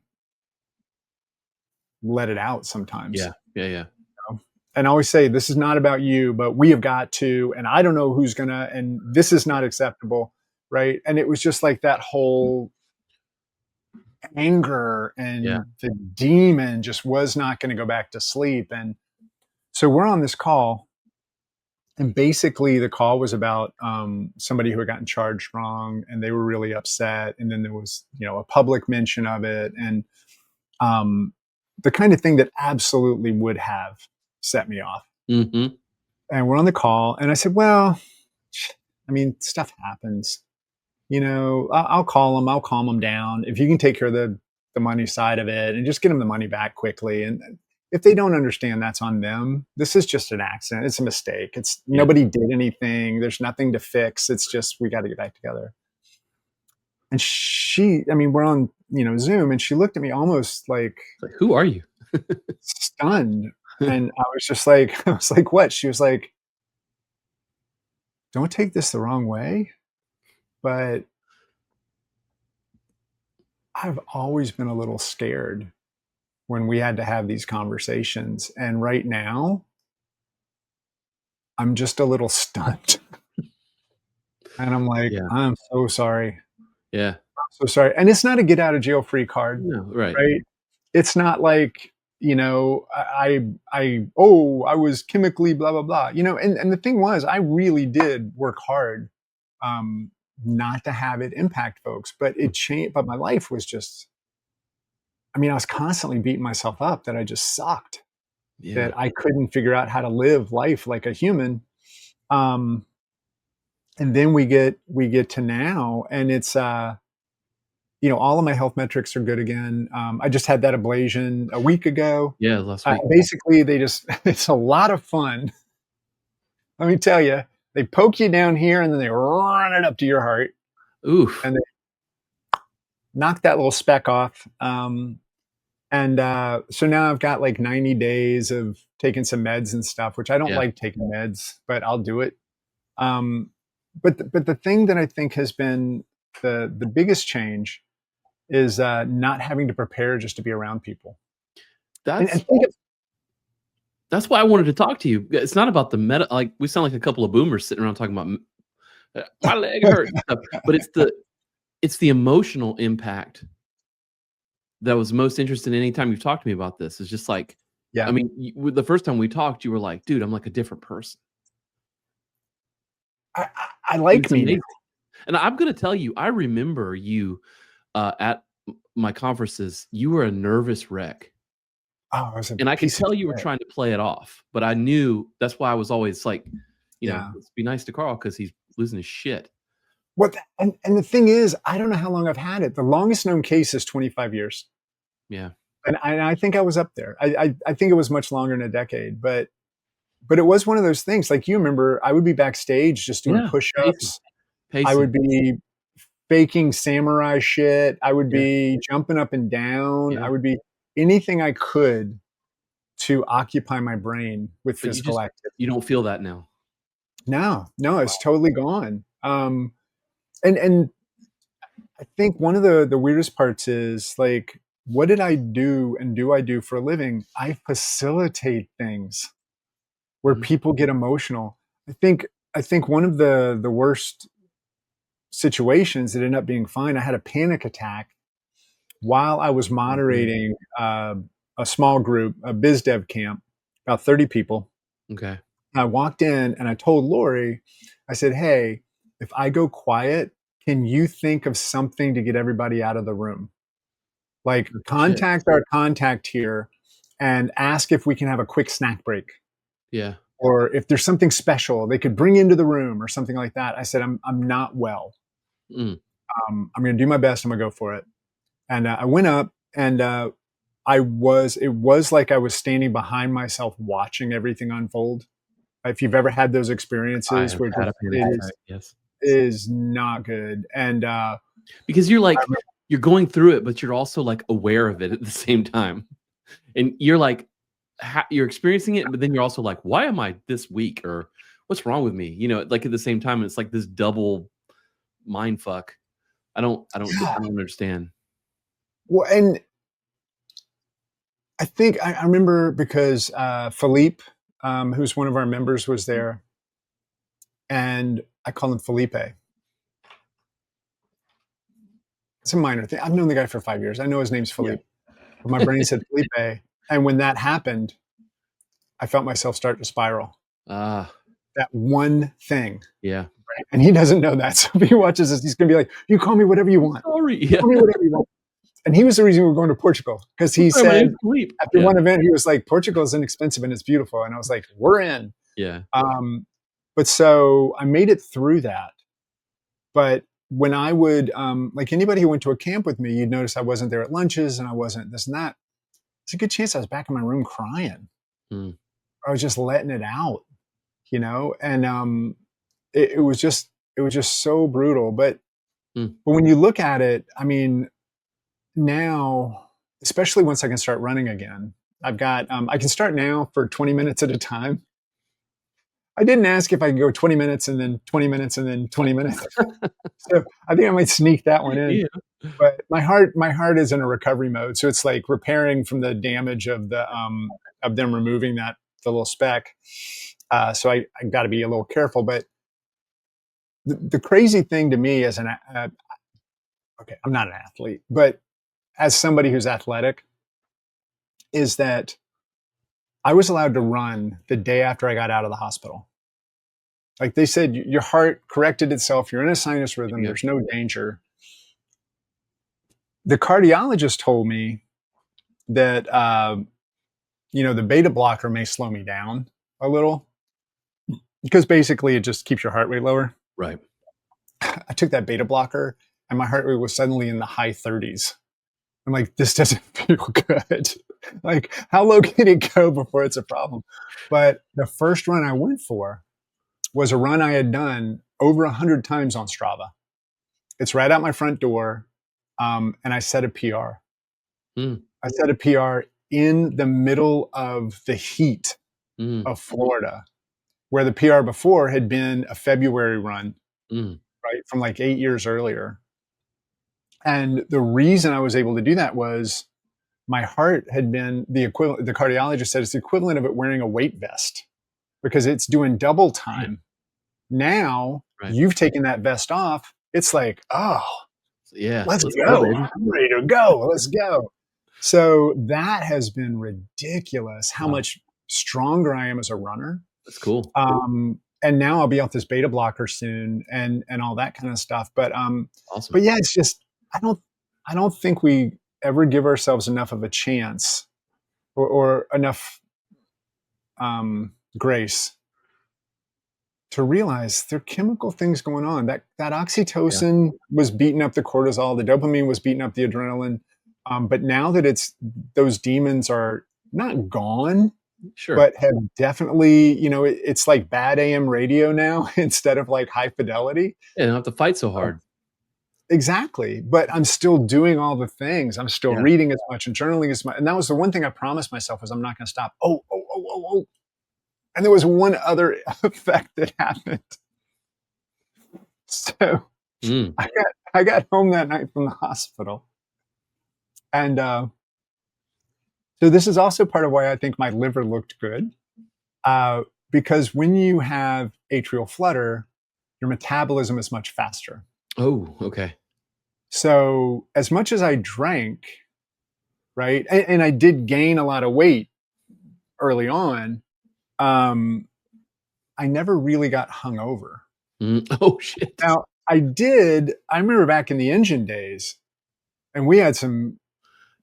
Speaker 2: let it out sometimes.
Speaker 1: Yeah. Yeah. Yeah.
Speaker 2: And I always say, this is not about you, but we have got to, and I don't know who's gonna, and this is not acceptable. Right. And it was just like that whole anger
Speaker 1: Yeah.
Speaker 2: and the demon just was not going to go back to sleep. And so we're on this call, and basically the call was about somebody who had gotten charged wrong, and they were really upset. And then there was, a public mention of it, and um, the kind of thing that absolutely would have set me off.
Speaker 1: Mhm.
Speaker 2: And we're on the call, and I said, "Well, I mean, stuff happens. I'll call them. I'll calm them down. If you can take care of the money side of it and just get them the money back quickly. And if they don't understand, that's on them. This is just an accident. It's a mistake. It's
Speaker 1: Yeah.
Speaker 2: nobody did anything. There's nothing to fix. It's just we got to get back together." And I mean, we're on Zoom, and she looked at me almost like
Speaker 1: It's like, who are you?
Speaker 2: stunned. And I was just like, I was like, what? She was like, "Don't take this the wrong way, but I've always been a little scared when we had to have these conversations. And right now, I'm just a little stunned." And I'm like,
Speaker 1: Yeah.
Speaker 2: "I'm so sorry.
Speaker 1: Yeah.
Speaker 2: So sorry." And it's not a get out of jail free card,
Speaker 1: No. Right.
Speaker 2: right? It's not like, I was chemically blah, blah, blah. And the thing was, I really did work hard um, not to have it impact folks, but it changed. But my life was just, I mean, I was constantly beating myself up that I just sucked,
Speaker 1: Yeah.
Speaker 2: that I couldn't figure out how to live life like a human. Um, and then we get to now, and it's all of my health metrics are good again. I just had that ablation a week ago.
Speaker 1: Yeah. Last week.
Speaker 2: Basically, they just it's a lot of fun. Let me tell you, they poke you down here and then they run it up to your heart
Speaker 1: Oof.
Speaker 2: and they knock that little speck off. And so now I've got like 90 days of taking some meds and stuff, which I don't
Speaker 1: Yeah.
Speaker 2: like taking meds, but I'll do it. Um, but the thing that I think has been the biggest change is not having to prepare just to be around people. And
Speaker 1: That's
Speaker 2: think of,
Speaker 1: That's why I wanted to talk to you. It's not about the meta. Like we sound like a couple of boomers sitting around talking about my leg hurt and stuff, but it's the emotional impact that was most interesting. Anytime you've talked to me about this, is just like, I
Speaker 2: Yeah.
Speaker 1: mean, the first time we talked, you were like, "Dude, I'm like a different person."
Speaker 2: I
Speaker 1: And
Speaker 2: like
Speaker 1: it's
Speaker 2: me now.
Speaker 1: amazing. And I'm gonna tell you, I remember you at my conferences. You were a nervous wreck.
Speaker 2: Oh, I was a
Speaker 1: And I could
Speaker 2: piece of
Speaker 1: tell you were
Speaker 2: shit.
Speaker 1: trying to play it off, but I knew that's why I was always like,
Speaker 2: Yeah.
Speaker 1: let's be nice to Carl because he's losing his shit.
Speaker 2: And the thing is, I don't know how long I've had it. The longest known case is 25 years.
Speaker 1: Yeah.
Speaker 2: And I think I was up there. I think it was much longer than a decade, but it was one of those things. Like you remember, I would be backstage just doing
Speaker 1: Yeah. Pacing.
Speaker 2: push-ups. I
Speaker 1: Pacing.
Speaker 2: would be faking samurai shit. I would
Speaker 1: Yeah.
Speaker 2: be jumping up and down.
Speaker 1: Yeah.
Speaker 2: I would be anything I could to occupy my brain with
Speaker 1: But
Speaker 2: physical activity.
Speaker 1: you don't feel that now.
Speaker 2: No, no, it's
Speaker 1: Wow.
Speaker 2: totally gone. And I think one of the weirdest parts is like, what did I do and do I do for a living? I facilitate things where
Speaker 1: Mhm.
Speaker 2: people get emotional. I think one of the worst situations that ended up being fine. I had a panic attack while I was
Speaker 1: Mhm.
Speaker 2: moderating a small group, a biz dev camp, about 30 people.
Speaker 1: Okay.
Speaker 2: I walked in and I told Lori, I said, "Hey, if I go quiet, can you think of something to get everybody out of the room? Like,
Speaker 1: Oh, shit.
Speaker 2: contact our contact here and ask if we can have a quick snack break,
Speaker 1: Yeah.
Speaker 2: or if there's something special they could bring into the room or something like that." I said, I'm not well.
Speaker 1: Mm.
Speaker 2: I'm going to do my best. I'm going to go for it. And I went up and it was like I was standing behind myself watching everything unfold. If you've ever had those
Speaker 1: I
Speaker 2: experiences
Speaker 1: have
Speaker 2: where
Speaker 1: had a panic attack. Yes.
Speaker 2: it is not good. And
Speaker 1: Because you're
Speaker 2: I
Speaker 1: like,
Speaker 2: remember,
Speaker 1: you're going through it, but you're also like aware of it at the same time. And you're like, you're experiencing it, but then you're also like, why am I this weak? Or what's wrong with me? Like at the same time, it's like this double mind fuck.
Speaker 2: yeah.
Speaker 1: I don't understand.
Speaker 2: Well, and I think I remember because Philippe, who's one of our members, was there, and I call him Felipe. It's a minor thing. I've known the guy for 5 years. I know his name's
Speaker 1: Yeah.
Speaker 2: Philippe, but my brain said Felipe. And when that happened, I felt myself start to spiral.
Speaker 1: Ah,
Speaker 2: That one thing.
Speaker 1: yeah.
Speaker 2: And he doesn't know that. So if he watches this, he's going to be like, "You call me whatever you
Speaker 1: I'm
Speaker 2: want.
Speaker 1: sorry.
Speaker 2: You
Speaker 1: Yeah.
Speaker 2: call me whatever you want." And he was the reason we were going to Portugal, because
Speaker 1: I'm
Speaker 2: he
Speaker 1: sorry, my
Speaker 2: said
Speaker 1: name's Philippe.
Speaker 2: after
Speaker 1: Yeah.
Speaker 2: one event, he was like, "Portugal is inexpensive and it's beautiful." And I was like, "We're in."
Speaker 1: Yeah.
Speaker 2: Um, but so I made it through that. But when I would, like anybody who went to a camp with me, you'd notice I wasn't there at lunches and I wasn't this and that. It's a good chance I was back in my room crying.
Speaker 1: Mm,
Speaker 2: I was just letting it out, and it was just so brutal.
Speaker 1: mm.
Speaker 2: But when you look at it, I mean, now, especially once I can start running again, I can start now for 20 minutes at a time. I didn't ask if I could go 20 minutes and then 20 minutes and then 20 minutes. So I think I might sneak that one in.
Speaker 1: Yeah.
Speaker 2: But my heart is in a recovery mode. So it's like repairing from the damage of them removing the little speck. So I got to be a little careful. But the crazy thing to me as okay, I'm not an athlete, but as somebody who's athletic, is that I was allowed to run the day after I got out of the hospital. Like they said, your heart corrected itself. You're in a sinus rhythm.
Speaker 1: Yeah.
Speaker 2: There's no danger. The cardiologist told me that the beta blocker may slow me down a little, because basically it just keeps your heart rate lower.
Speaker 1: Right.
Speaker 2: I took that beta blocker and my heart rate was suddenly in the high 30s. I'm like, this doesn't feel good. Like, how low can it go before it's a problem? But the first run I went for was a run I had done over 100 times on Strava. It's right out my front door. And I set a PR.
Speaker 1: Mm,
Speaker 2: I set a PR in the middle of the heat
Speaker 1: mm,
Speaker 2: of Florida, where the PR before had been a February run,
Speaker 1: mm.
Speaker 2: right, from like 8 years earlier. And the reason I was able to do that was my heart had been the equivalent. The cardiologist said it's the equivalent of it wearing a weight vest because it's doing double time. Now
Speaker 1: Right.
Speaker 2: you've taken that vest off. It's like, oh,
Speaker 1: Yeah.
Speaker 2: let's
Speaker 1: go,
Speaker 2: go.
Speaker 1: baby.
Speaker 2: I'm ready to go. Let's go. So that has been ridiculous how
Speaker 1: Wow.
Speaker 2: much stronger I am as a runner.
Speaker 1: That's cool.
Speaker 2: And now I'll be off this beta blocker soon and all that kind of stuff.
Speaker 1: Awesome.
Speaker 2: Yeah, it's just I don't think we ever give ourselves enough of a chance or enough grace to realize there are chemical things going on. That
Speaker 1: Yeah.
Speaker 2: oxytocin was beating up the cortisol, the dopamine was beating up the adrenaline. But now that those demons are not gone,
Speaker 1: Sure.
Speaker 2: but have definitely, it's like bad AM radio now instead of like high fidelity.
Speaker 1: Yeah, you don't have to fight so hard.
Speaker 2: Exactly. But I'm still doing all the things. I'm still
Speaker 1: Yeah.
Speaker 2: reading as much and journaling as much. And that was the one thing I promised myself was I'm not going to stop. Oh. And there was one other effect that happened. So I got home that night from the hospital. And so this is also part of why I think my liver looked good. Because when you have atrial flutter, your metabolism is much faster.
Speaker 1: Oh, okay.
Speaker 2: So as much as I drank, right, and I did gain a lot of weight early on, I never really got hungover.
Speaker 1: Oh, shit.
Speaker 2: Now, I remember back in the engine days, and we had some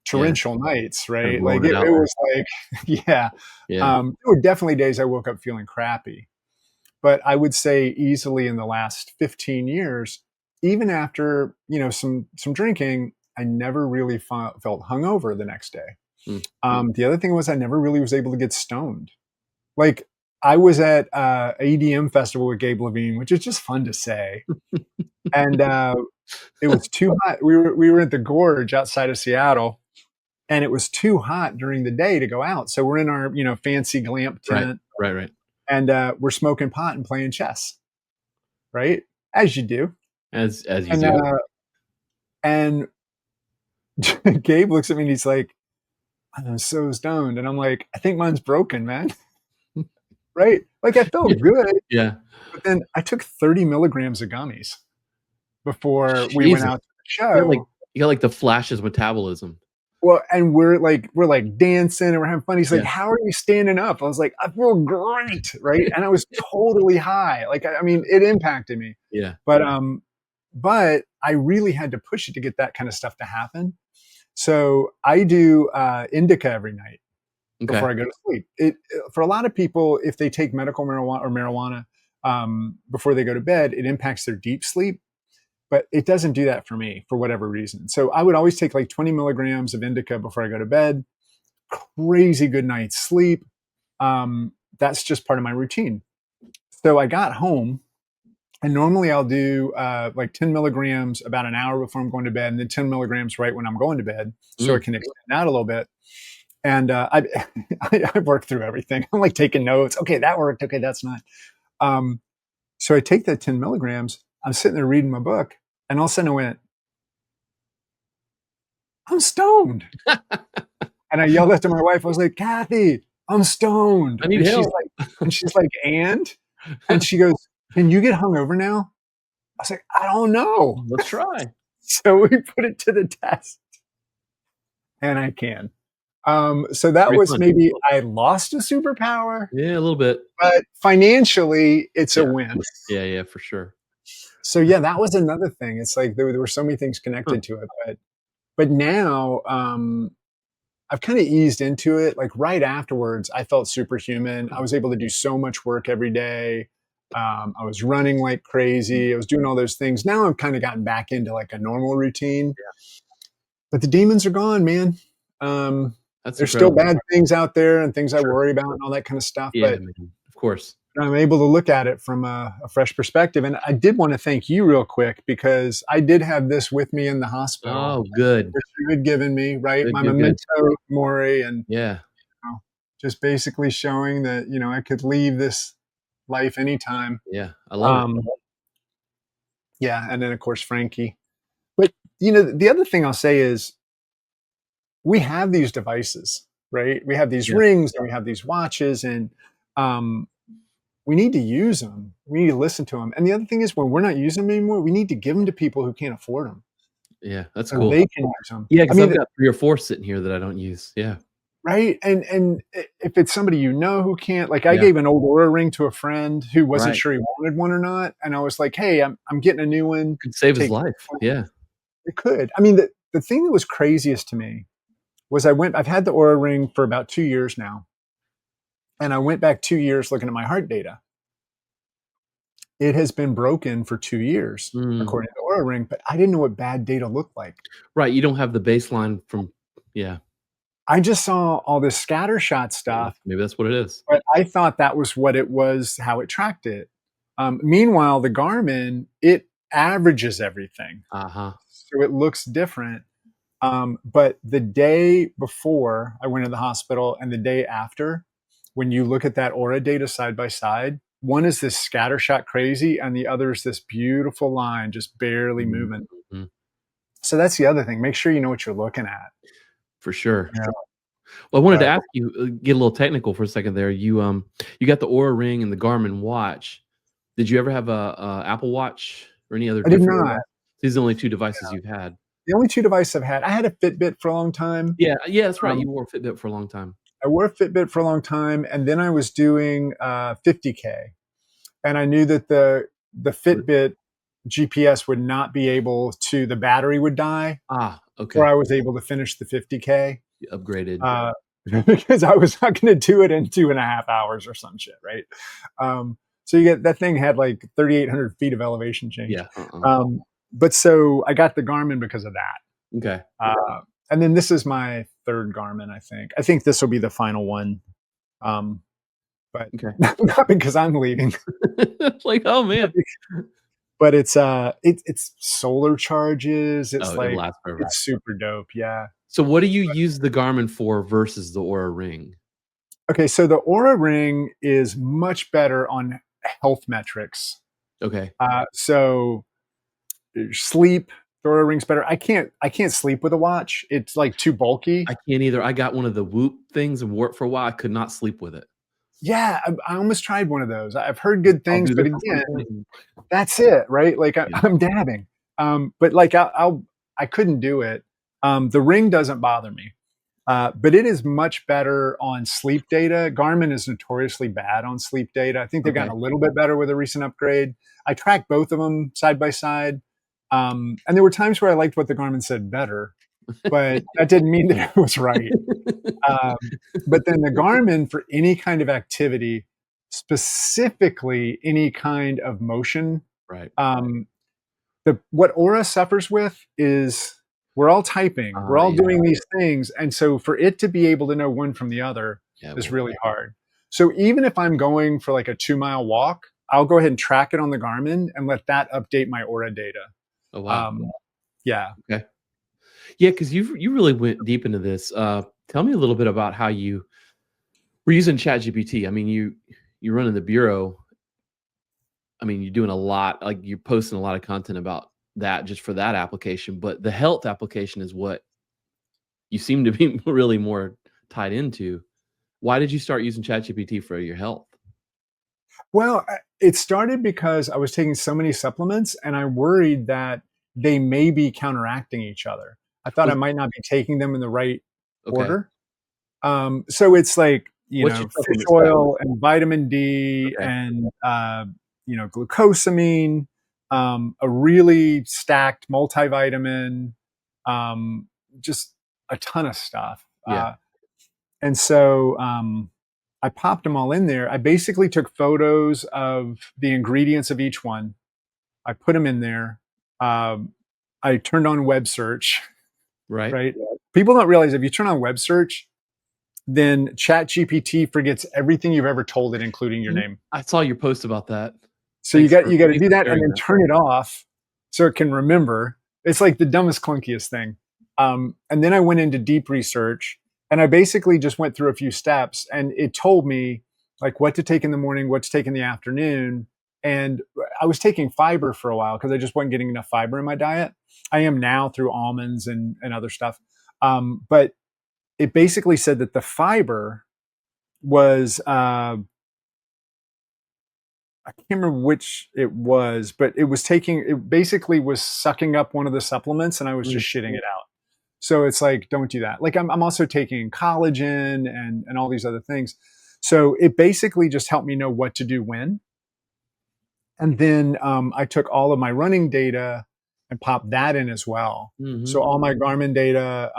Speaker 2: torrential nights,
Speaker 1: Kind of
Speaker 2: right? Like
Speaker 1: blowing it
Speaker 2: it
Speaker 1: out.
Speaker 2: was like, yeah.
Speaker 1: Yeah.
Speaker 2: There were definitely days I woke up feeling crappy. But I would say easily in the last 15 years, even after, some drinking, I never really felt hungover the next day. The other thing was I never really was able to get stoned. Like I was at EDM festival with Gabe Levine, which is just fun to say. And it was too hot. We were at the Gorge outside of Seattle, and it was too hot during the day to go out. So we're in our, fancy glamp tent.
Speaker 1: Right.
Speaker 2: And we're smoking pot and playing chess, right? As you do.
Speaker 1: As you
Speaker 2: And
Speaker 1: do.
Speaker 2: And Gabe looks at me and he's like, I'm so stoned. And I'm like, I think mine's broken, man. Right? Like I felt good.
Speaker 1: Yeah.
Speaker 2: But then I took 30 milligrams of gummies before we went
Speaker 1: Jesus.
Speaker 2: out to the show.
Speaker 1: You got like the flashes metabolism.
Speaker 2: Well, and we're like dancing and we're having fun. He's like,
Speaker 1: Yeah.
Speaker 2: how are you standing up? I was like, I feel great. Right. And I was totally high. Like, I mean, it impacted me.
Speaker 1: Yeah.
Speaker 2: But I really had to push it to get that kind of stuff to happen. So I do indica every night before I go to sleep. For a lot of people, if they take medical marijuana before they go to bed, it impacts their deep sleep. But it doesn't do that for me for whatever reason. So I would always take like 20 milligrams of indica before I go to bed. Crazy good night's sleep. That's just part of my routine. So I got home, and normally I'll do like 10 milligrams about an hour before I'm going to bed, and then 10 milligrams right when I'm going to bed, so it can extend out a little bit. And I've worked through everything. I'm like taking notes. Okay, that worked. Okay, that's not. So I take that 10 milligrams. I'm sitting there reading my book, and all of a sudden I went, I'm stoned. And I yelled after my wife. I was like, Kathy, I'm stoned.
Speaker 1: I need help.
Speaker 2: She's like, and she goes, can you get hungover now? I was like, I don't know.
Speaker 1: Let's try.
Speaker 2: So we put it to the test, and I can. So that
Speaker 1: Very
Speaker 2: was
Speaker 1: fun.
Speaker 2: maybe I lost a superpower.
Speaker 1: Yeah, a little bit.
Speaker 2: But financially, it's a win.
Speaker 1: Yeah, for sure.
Speaker 2: So yeah, that was another thing. It's like there were so many things connected to it, but now I've kind of eased into it. Like right afterwards, I felt superhuman. I was able to do so much work every day. I was running like crazy. I was doing all those things. Now I've kind of gotten back into like a normal routine. But the demons are gone, man. There's still bad things out there and things I worry about and all that kind of stuff.
Speaker 1: Yeah,
Speaker 2: but
Speaker 1: man, of course.
Speaker 2: I'm able to look at it from a fresh perspective. And I did want to thank you real quick because I did have this with me in the hospital.
Speaker 1: Oh, good.
Speaker 2: Which you had given me, right? My memento mori, and just basically showing that, I could leave this life anytime.
Speaker 1: Yeah, I love it.
Speaker 2: Yeah, and then of course Frankie. But the other thing I'll say is we have these devices, right? We have these
Speaker 1: Yeah.
Speaker 2: rings and we have these watches, and um, we need to use them. We need to listen to them. And the other thing is, when we're not using them anymore, we need to give them to people who can't afford them
Speaker 1: Yeah, that's
Speaker 2: so
Speaker 1: cool.
Speaker 2: they can use them.
Speaker 1: Yeah,
Speaker 2: I
Speaker 1: because
Speaker 2: mean,
Speaker 1: I've got 3 or 4 sitting here that I don't use. Yeah.
Speaker 2: right? And if it's somebody you know who can't, like I
Speaker 1: Yeah.
Speaker 2: gave an old Oura ring to a friend who wasn't
Speaker 1: Right.
Speaker 2: sure he wanted one or not, and I was like, "Hey, I'm getting a new one.
Speaker 1: Could save his
Speaker 2: Take
Speaker 1: life. Yeah.
Speaker 2: it could." I mean, the thing that was craziest to me was I've had the Oura ring for about 2 years now, and I went back 2 years looking at my heart data. It has been broken for 2 years
Speaker 1: Mm.
Speaker 2: according to the Oura ring, but I didn't know what bad data looked like.
Speaker 1: Right, you don't have the baseline from yeah,
Speaker 2: I just saw all this scattershot
Speaker 1: maybe
Speaker 2: stuff,
Speaker 1: maybe that's what it is.
Speaker 2: but I thought that was what it was, how it tracked it. Meanwhile, the Garmin, it averages everything,
Speaker 1: Uh-huh.
Speaker 2: so it looks different. But the day before I went to the hospital and the day after, when you look at that Aura data side by side, one is this scattershot crazy, and the other is this beautiful line just barely moving.
Speaker 1: Mhm.
Speaker 2: So that's the other thing. Make sure you know what you're looking at.
Speaker 1: For sure.
Speaker 2: Yeah.
Speaker 1: Well, I wanted to
Speaker 2: But
Speaker 1: ask you, get a little technical for a second there. You got the Oura Ring and the Garmin watch. Did you ever have a Apple Watch or any other
Speaker 2: I did
Speaker 1: different
Speaker 2: not.
Speaker 1: device? These are the only 2 devices you've had.
Speaker 2: The only two devices I've had, I had a Fitbit for a long time.
Speaker 1: Yeah, yeah, that's right.
Speaker 2: Um,
Speaker 1: You wore a Fitbit for a long time.
Speaker 2: I wore a Fitbit for a long time, and then I was doing 50K, and I knew that the Fitbit GPS would not be able to. The battery would die before
Speaker 1: Okay.
Speaker 2: I was able to finish the 50K.
Speaker 1: You upgraded.
Speaker 2: Uh, because I was not going to do it in 2.5 hours or some shit, right? So you get that thing had like 3,800 feet of elevation change.
Speaker 1: Yeah,
Speaker 2: But so I got the Garmin because of that.
Speaker 1: Okay.
Speaker 2: And then this is my third Garmin, I think. I think this will be the final one. Um, but
Speaker 1: Okay.
Speaker 2: not because I'm leaving,
Speaker 1: Like, oh, man.
Speaker 2: but it's solar charges. It's
Speaker 1: Oh, it
Speaker 2: like
Speaker 1: lasts forever.
Speaker 2: it's super dope. Yeah.
Speaker 1: So what do you use the Garmin for versus the Oura Ring?
Speaker 2: Okay, so the Aura Ring is much better on health metrics.
Speaker 1: Okay.
Speaker 2: So sleep, the Aura Ring's better. I can't sleep with a watch. It's like too bulky.
Speaker 1: I can't either. I got one of the Whoop things and wore it for a while. I could not sleep with it.
Speaker 2: Yeah, I almost tried one of those. I've heard good
Speaker 1: I'll
Speaker 2: things,
Speaker 1: do
Speaker 2: but
Speaker 1: this at some
Speaker 2: again,
Speaker 1: point and
Speaker 2: that's it, right? Like
Speaker 1: yeah.
Speaker 2: I'm dabbing, but like I couldn't do it. The ring doesn't bother me, but it is much better on sleep data. Garmin is notoriously bad on sleep data. I think they've gotten
Speaker 1: Okay.
Speaker 2: a little bit better with a recent upgrade. I tracked both of them side by side, and there were times where I liked what the Garmin said better, but that didn't mean that it was right. Um, but then the Garmin for any kind of activity, specifically any kind of motion,
Speaker 1: Right.
Speaker 2: um, what Aura suffers with is we're all typing, we're all
Speaker 1: Yeah.
Speaker 2: doing these things, and so for it to be able to know one from the other
Speaker 1: Yeah,
Speaker 2: is
Speaker 1: well,
Speaker 2: really hard. So even if I'm going for like a 2 mile walk, I'll go ahead and track it on the Garmin and let that update my Aura data.
Speaker 1: oh, wow.
Speaker 2: Um, yeah.
Speaker 1: Okay. Yeah, because you really went deep into this. Tell me a little bit about how you were using ChatGPT. I mean, you're running the bureau. I mean, you're doing a lot, like you're posting a lot of content about that just for that application, but the health application is what you seem to be really more tied into. Why did you start using ChatGPT for your health?
Speaker 2: Well, it started because I was taking so many supplements and I worried that they may be counteracting each other. I thought I
Speaker 1: Was
Speaker 2: might not be taking them in the right
Speaker 1: okay.
Speaker 2: order. So it's like,
Speaker 1: What's your
Speaker 2: fish
Speaker 1: supplement stack?
Speaker 2: oil and vitamin D
Speaker 1: Okay.
Speaker 2: and, glucosamine, a really stacked multivitamin, um, just a ton of stuff.
Speaker 1: Yeah.
Speaker 2: And so I popped them all in there. I basically took photos of the ingredients of each one. I put them in there. Um, I turned on web search,
Speaker 1: Right.
Speaker 2: right? People don't realize if you turn on web search, then ChatGPT forgets everything you've ever told it, including your name.
Speaker 1: I saw your post about that.
Speaker 2: So you got to
Speaker 1: Thanks
Speaker 2: do
Speaker 1: for
Speaker 2: that and
Speaker 1: sharing
Speaker 2: then
Speaker 1: that.
Speaker 2: turn it off so it can remember. It's like the dumbest, clunkiest thing. And then I went into deep research and I basically just went through a few steps and it told me like what to take in the morning, what to take in the afternoon. And I was taking fiber for a while because I just wasn't getting enough fiber in my diet. I am now through almonds and other stuff. But it basically said that the fiber was I can't remember which it was, but it basically was sucking up one of the supplements and I was
Speaker 1: Mm.
Speaker 2: just shitting it out. So it's like, don't do that. Like I'm also taking collagen and all these other things. So it basically just helped me know what to do when. And then I took all of my running data and popped that in as well.
Speaker 1: Hmm.
Speaker 2: So all my Garmin data,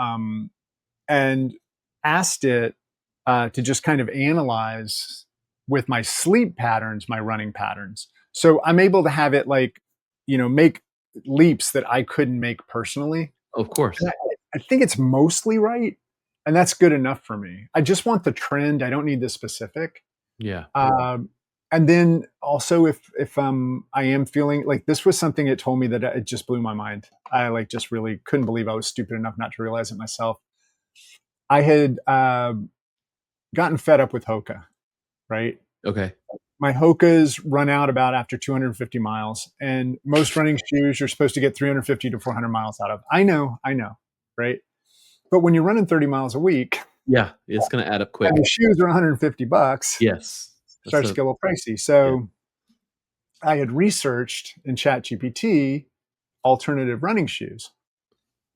Speaker 2: and asked it to just kind of analyze with my sleep patterns, my running patterns. So I'm able to have it like, make leaps that I couldn't make personally.
Speaker 1: Of
Speaker 2: And
Speaker 1: course.
Speaker 2: I think it's mostly right. And that's good enough for me. I just want the trend. I don't need the specific.
Speaker 1: Yeah.
Speaker 2: And then also if I am feeling like this was something it told me that it just blew my mind. I like just really couldn't believe I was stupid enough not to realize it myself. I had gotten fed up with Hoka, right?
Speaker 1: Okay.
Speaker 2: My Hokas run out about after 250 miles, and most running shoes you're supposed to get 350 to 400 miles out of. I know, right? But when you're running 30 miles a week
Speaker 1: Yeah. It's going to add up
Speaker 2: and
Speaker 1: quick.
Speaker 2: the shoes are $150,
Speaker 1: Yes.
Speaker 2: it starts to get a little pricey. So I had researched in ChatGPT alternative running shoes.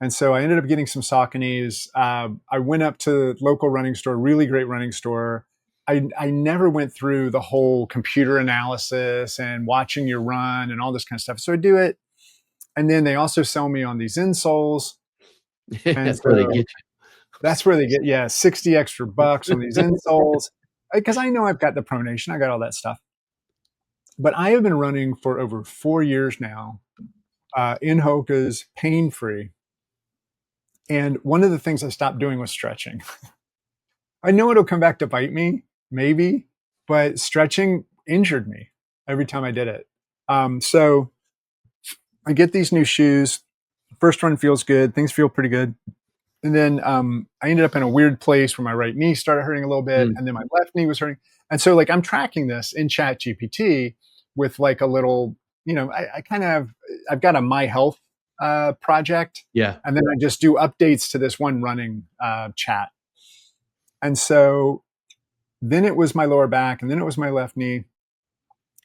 Speaker 2: And so I ended up getting some Sauconys. I went up to the local running store, really great running store. I never went through the whole computer analysis and watching your run and all this kind of stuff. So I do it. And then they also sell me on these insoles. And
Speaker 1: That's where they
Speaker 2: so
Speaker 1: get
Speaker 2: that's where they get, 60 extra bucks on these insoles. Because I know I've got the pronation, I got all that stuff. But I have been running for over 4 years now in Hoka's, pain free. And one of the things I stopped doing was stretching. I know it'll come back to bite me, maybe, but stretching injured me every time I did it. So I get these new shoes. First run feels good. Things feel pretty good. And then I ended up in a weird place where my right knee started hurting a little bit,
Speaker 1: you.
Speaker 2: and then my left knee was hurting. And so, like, I'm tracking this in Chat GPT with like a little, I've got a My Health project,
Speaker 1: Yeah.
Speaker 2: and then I just do updates to this one running chat. And so then it was my lower back, and then it was my left knee.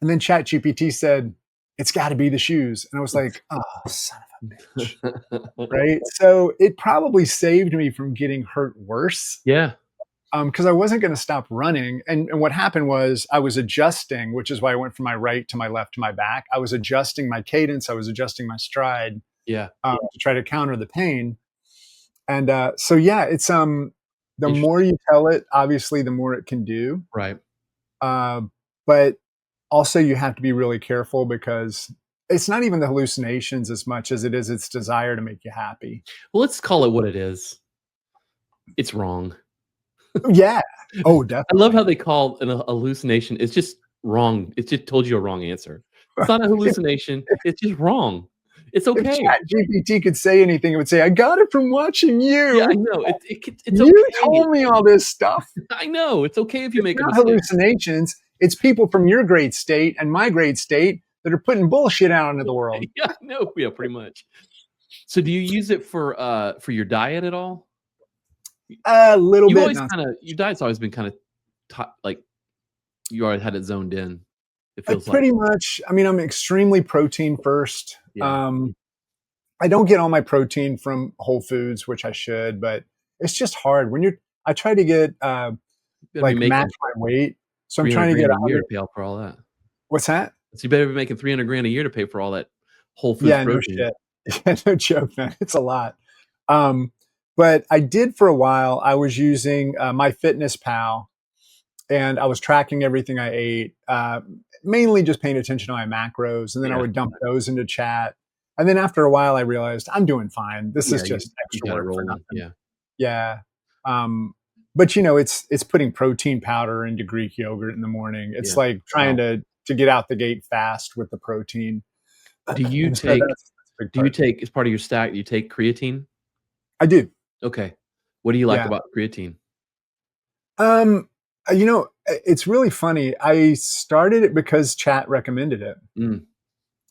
Speaker 2: And then Chat GPT said, it's got to be the shoes. And I was like, oh, son of a bitch. Right. So it probably saved me from getting hurt worse
Speaker 1: Yeah.
Speaker 2: because I wasn't going to stop running. And what happened was I was adjusting, which is why I went from my right to my left to my back. I was adjusting my cadence. I was adjusting my stride
Speaker 1: Yeah.
Speaker 2: to try to counter the pain. And so, yeah, it's the more
Speaker 1: Interesting.
Speaker 2: you tell it, obviously, the more it can do.
Speaker 1: Right.
Speaker 2: But also, you have to be really careful because it's not even the hallucinations as much as it is its desire to make you happy.
Speaker 1: Well, let's call it what it is. It's wrong.
Speaker 2: Yeah. Oh,
Speaker 1: I love
Speaker 2: definitely.
Speaker 1: how they call an hallucination. It's just wrong. It just told you a wrong answer. It's not a
Speaker 2: If,
Speaker 1: hallucination. It's just wrong. It's
Speaker 2: if
Speaker 1: okay.
Speaker 2: Chat GPT could say anything, it would say, I got it from watching
Speaker 1: Yeah, I
Speaker 2: you.
Speaker 1: know. It's
Speaker 2: You
Speaker 1: okay.
Speaker 2: told me all this stuff.
Speaker 1: I know. It's okay if you
Speaker 2: It's
Speaker 1: make a
Speaker 2: not
Speaker 1: mistake.
Speaker 2: hallucinations. It's people from your great state and my great state that are putting bullshit out into the world.
Speaker 1: Yeah, I know. Yeah, pretty much. So do you use it for your diet at all?
Speaker 2: A little
Speaker 1: You've
Speaker 2: bit,
Speaker 1: always
Speaker 2: not
Speaker 1: kind of your diet's always been kind of like you always had it zoned in. It feels like.
Speaker 2: pretty much. I mean, I'm extremely protein first.
Speaker 1: Yeah.
Speaker 2: I don't get all my protein from Whole Foods, which I should, but it's just hard when I try to get
Speaker 1: You better be
Speaker 2: like match
Speaker 1: making
Speaker 2: my weight. So I'm
Speaker 1: 300
Speaker 2: trying to get
Speaker 1: grand
Speaker 2: a
Speaker 1: a year
Speaker 2: hundred.
Speaker 1: to pay out for all that.
Speaker 2: What's that?
Speaker 1: So you better be making 300 grand a year to pay for all that Whole Foods
Speaker 2: Yeah, no
Speaker 1: protein.
Speaker 2: shit. Yeah, no joke, man. It's a lot. Um, but I did for a while. I was using my Fitness Pal, and I was tracking everything I ate, mainly just paying attention to my macros, and then I
Speaker 1: Yeah.
Speaker 2: would dump those into chat. And then after a while, I realized I'm doing fine. This is
Speaker 1: Yeah, you
Speaker 2: just
Speaker 1: you
Speaker 2: extra
Speaker 1: got it
Speaker 2: work for
Speaker 1: rolling.
Speaker 2: nothing.
Speaker 1: Yeah.
Speaker 2: Yeah. Um, but it's putting protein powder into Greek yogurt in the morning. It's
Speaker 1: Yeah.
Speaker 2: like trying
Speaker 1: Wow.
Speaker 2: to get out the gate fast with the protein.
Speaker 1: Do you
Speaker 2: And so
Speaker 1: take
Speaker 2: that's a big part.
Speaker 1: as part of your stack, do you take creatine?
Speaker 2: I do.
Speaker 1: Okay. What do you like
Speaker 2: Yeah.
Speaker 1: about creatine?
Speaker 2: It's really funny. I started it because chat recommended it.
Speaker 1: Mm.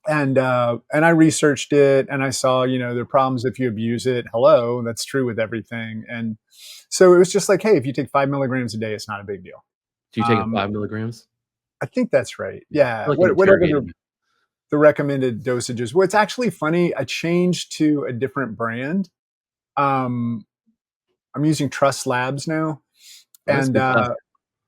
Speaker 2: And I researched it, and I saw, there are problems if you abuse it. Hello, that's true with everything. And so it was just like, hey, if you take 5 milligrams a day, it's not a big deal.
Speaker 1: Do you take it
Speaker 2: Um,
Speaker 1: 5 milligrams?
Speaker 2: I think that's right.
Speaker 1: Yeah. I
Speaker 2: Yeah,
Speaker 1: feel like I'm
Speaker 2: whatever
Speaker 1: interrogating you.
Speaker 2: the recommended dosages. Well, it's actually funny. I changed to a different brand. Um, I'm using Trust Labs now,
Speaker 1: Oh, that's
Speaker 2: and
Speaker 1: good stuff.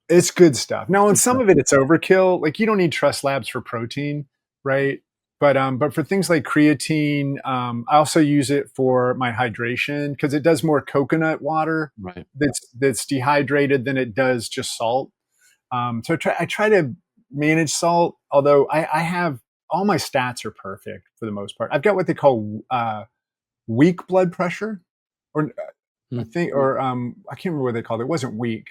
Speaker 2: it's good stuff. Now, on
Speaker 1: Good
Speaker 2: some
Speaker 1: stuff.
Speaker 2: of it, it's overkill. Like, you don't need Trust Labs for protein, right? But for things like creatine, I also use it for my hydration because it does more coconut water
Speaker 1: Right.
Speaker 2: that's dehydrated than it does just salt. So I try to manage salt, although I have all my stats are perfect for the most part. I've got what they call weak blood pressure, or I
Speaker 1: Hmm.
Speaker 2: think, or I can't remember what they called it. It wasn't weak,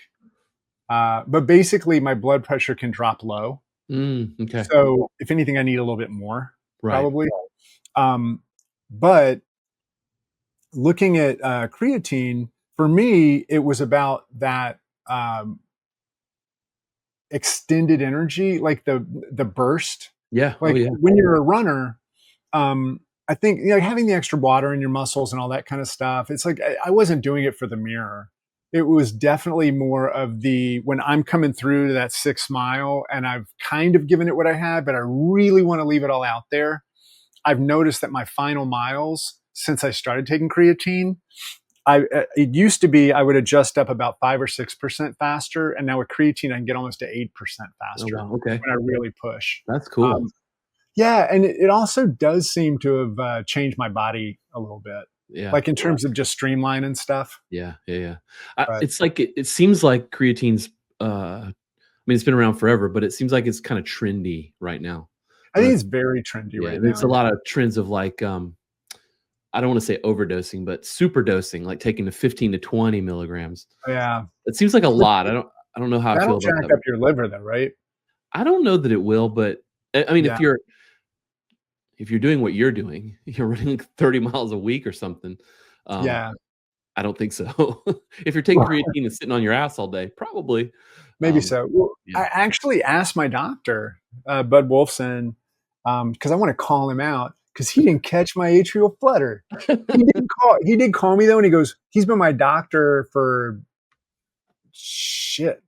Speaker 2: but basically my blood pressure can drop low.
Speaker 1: Okay.
Speaker 2: So if anything, I need a little bit more
Speaker 1: Right.
Speaker 2: probably. Um, but looking at creatine, for me, it was about that um, extended energy, like the burst.
Speaker 1: Yeah. Oh,
Speaker 2: Like
Speaker 1: yeah.
Speaker 2: when you're a runner, I think having the extra water in your muscles and all that kind of stuff. It's like I wasn't doing it for the mirror. It was definitely more of the when I'm coming through to that 6 mile and I've kind of given it what I had, but I really want to leave it all out there. I've noticed that my final miles since I started taking creatine, it used to be I would adjust up about 5 or 6% faster, and now with creatine I can get almost to 8%
Speaker 1: Oh,
Speaker 2: faster
Speaker 1: wow. Okay.
Speaker 2: when I really push.
Speaker 1: That's cool.
Speaker 2: Um, yeah, and it also does seem to have changed my body a little bit,
Speaker 1: Yeah.
Speaker 2: like in terms of just streamline and stuff.
Speaker 1: Yeah. Yeah. Yeah.
Speaker 2: But
Speaker 1: It's like it seems like creatine's, I mean, it's been around forever, but it seems like it's kind of trendy right now.
Speaker 2: I
Speaker 1: You
Speaker 2: think
Speaker 1: know,
Speaker 2: it's very trendy
Speaker 1: yeah,
Speaker 2: right
Speaker 1: there's
Speaker 2: now.
Speaker 1: a lot of trends of like, I don't want to say overdosing, but super dosing, like taking the 15 to 20 milligrams.
Speaker 2: Yeah,
Speaker 1: It seems like a
Speaker 2: but
Speaker 1: lot. I don't know how I
Speaker 2: that'll
Speaker 1: feel about
Speaker 2: jack
Speaker 1: that.
Speaker 2: up your liver, though, right?
Speaker 1: I don't know that it will, but I mean,
Speaker 2: Yeah,
Speaker 1: if you're doing what you're doing, you're running 30 miles a week or something. Um,
Speaker 2: yeah.
Speaker 1: I don't think so. If you're taking creatine and sitting on your ass all day, probably.
Speaker 2: Maybe
Speaker 1: Um,
Speaker 2: so. Well,
Speaker 1: yeah.
Speaker 2: I actually asked my doctor, Bud Wolfson, because I want to call him out because he didn't catch my atrial flutter. He didn't call. He did call me though, and he goes, "He's been my doctor for shit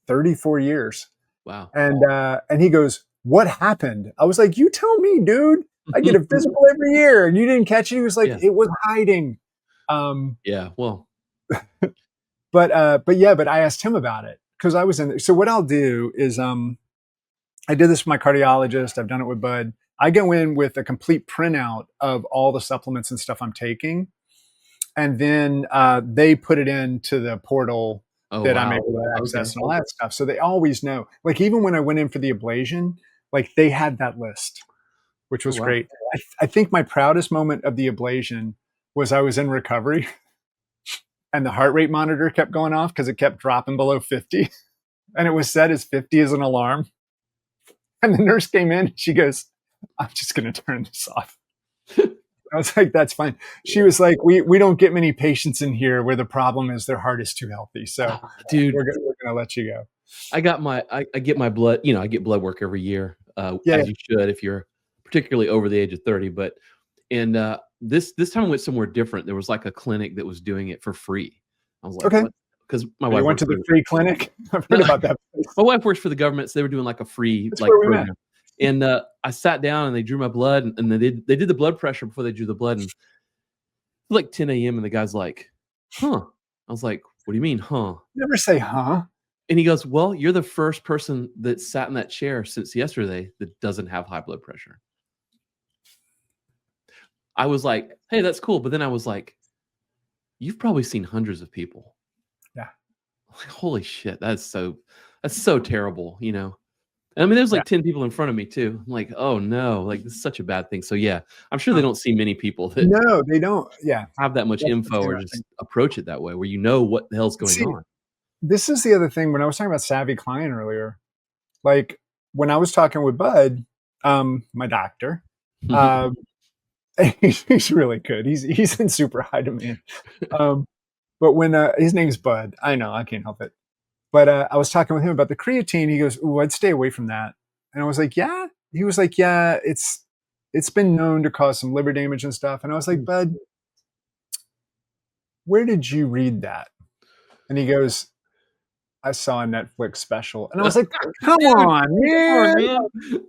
Speaker 2: 34 years."
Speaker 1: Wow.
Speaker 2: And he goes, "What happened?" I was like, "You tell me, dude. I get a physical every year, and you didn't catch it." He was like,
Speaker 1: Yeah.
Speaker 2: "It was hiding." Um,
Speaker 1: Yeah. Well,
Speaker 2: but I asked him about it because I was in there. So what I'll do is I did this with my cardiologist. I've done it with Bud. I go in with a complete printout of all the supplements and stuff I'm taking, and then they put it into the portal
Speaker 1: oh,
Speaker 2: that I'm
Speaker 1: wow.
Speaker 2: able to
Speaker 1: Okay.
Speaker 2: access and all that stuff. So they always know. Like even when I went in for the ablation, like they had that list, which
Speaker 1: Oh,
Speaker 2: was
Speaker 1: wow.
Speaker 2: great. I think my proudest moment of the ablation was I was in recovery and the heart rate monitor kept going off because it kept dropping below 50, and it was set as 50 as an alarm. And the nurse came in and she goes, "I'm just going to turn this off." I was like, "That's fine." She
Speaker 1: Yeah.
Speaker 2: was like, we don't get many patients in here where the problem is their heart is too healthy. So
Speaker 1: Dude,
Speaker 2: we're gonna let you go.
Speaker 1: I get my blood, I get blood work every year,
Speaker 2: Yeah.
Speaker 1: as you should if you're particularly over the age of 30, but this time I went somewhere different. There was like a clinic that was doing it for free. I was like,
Speaker 2: Okay.
Speaker 1: "What?" Because my
Speaker 2: You
Speaker 1: wife
Speaker 2: went
Speaker 1: works
Speaker 2: to
Speaker 1: for
Speaker 2: the free clinic. I've heard
Speaker 1: no,
Speaker 2: about that place.
Speaker 1: my wife works for the government, so they were doing like a free,
Speaker 2: That's
Speaker 1: like,
Speaker 2: where we met.
Speaker 1: program, and, I sat down and they drew my blood and they did the blood pressure before they drew the blood, and it was like 10 AM and the guy's like, "Huh." I was like, "What do you mean, huh?"
Speaker 2: Never say, huh?
Speaker 1: And he goes, "Well, you're the first person that sat in that chair since yesterday that doesn't have high blood pressure." I was like, "Hey, that's cool." But then I was like, "You've probably seen hundreds of people."
Speaker 2: Yeah.
Speaker 1: Like, holy shit, that's so terrible, you know? And I mean, there's
Speaker 2: Yeah.
Speaker 1: like 10 people in front of me too. I'm like, "Oh no, like this is such a bad thing." So yeah, I'm sure they
Speaker 2: Huh.
Speaker 1: don't see many people that
Speaker 2: No, they don't. Yeah.
Speaker 1: have that much
Speaker 2: That's what's
Speaker 1: info or
Speaker 2: interesting.
Speaker 1: just approach it that way where you know what the hell's going
Speaker 2: See,
Speaker 1: on.
Speaker 2: this is the other thing when I was talking about savvy client earlier, like when I was talking with Bud, my doctor, um, he's really good. He's in super high demand. Um, but when his name's Bud, I know I can't help it. But I was talking with him about the creatine. He goes, "Ooh, I'd stay away from that." And I was like, "Yeah." he was like, yeah, it's been known to cause some liver damage and stuff. And I was like, bud, where did you read that? And he goes, I saw a Netflix special. And I was like, come
Speaker 1: Dude,
Speaker 2: on,
Speaker 1: come on,
Speaker 2: man.
Speaker 1: man.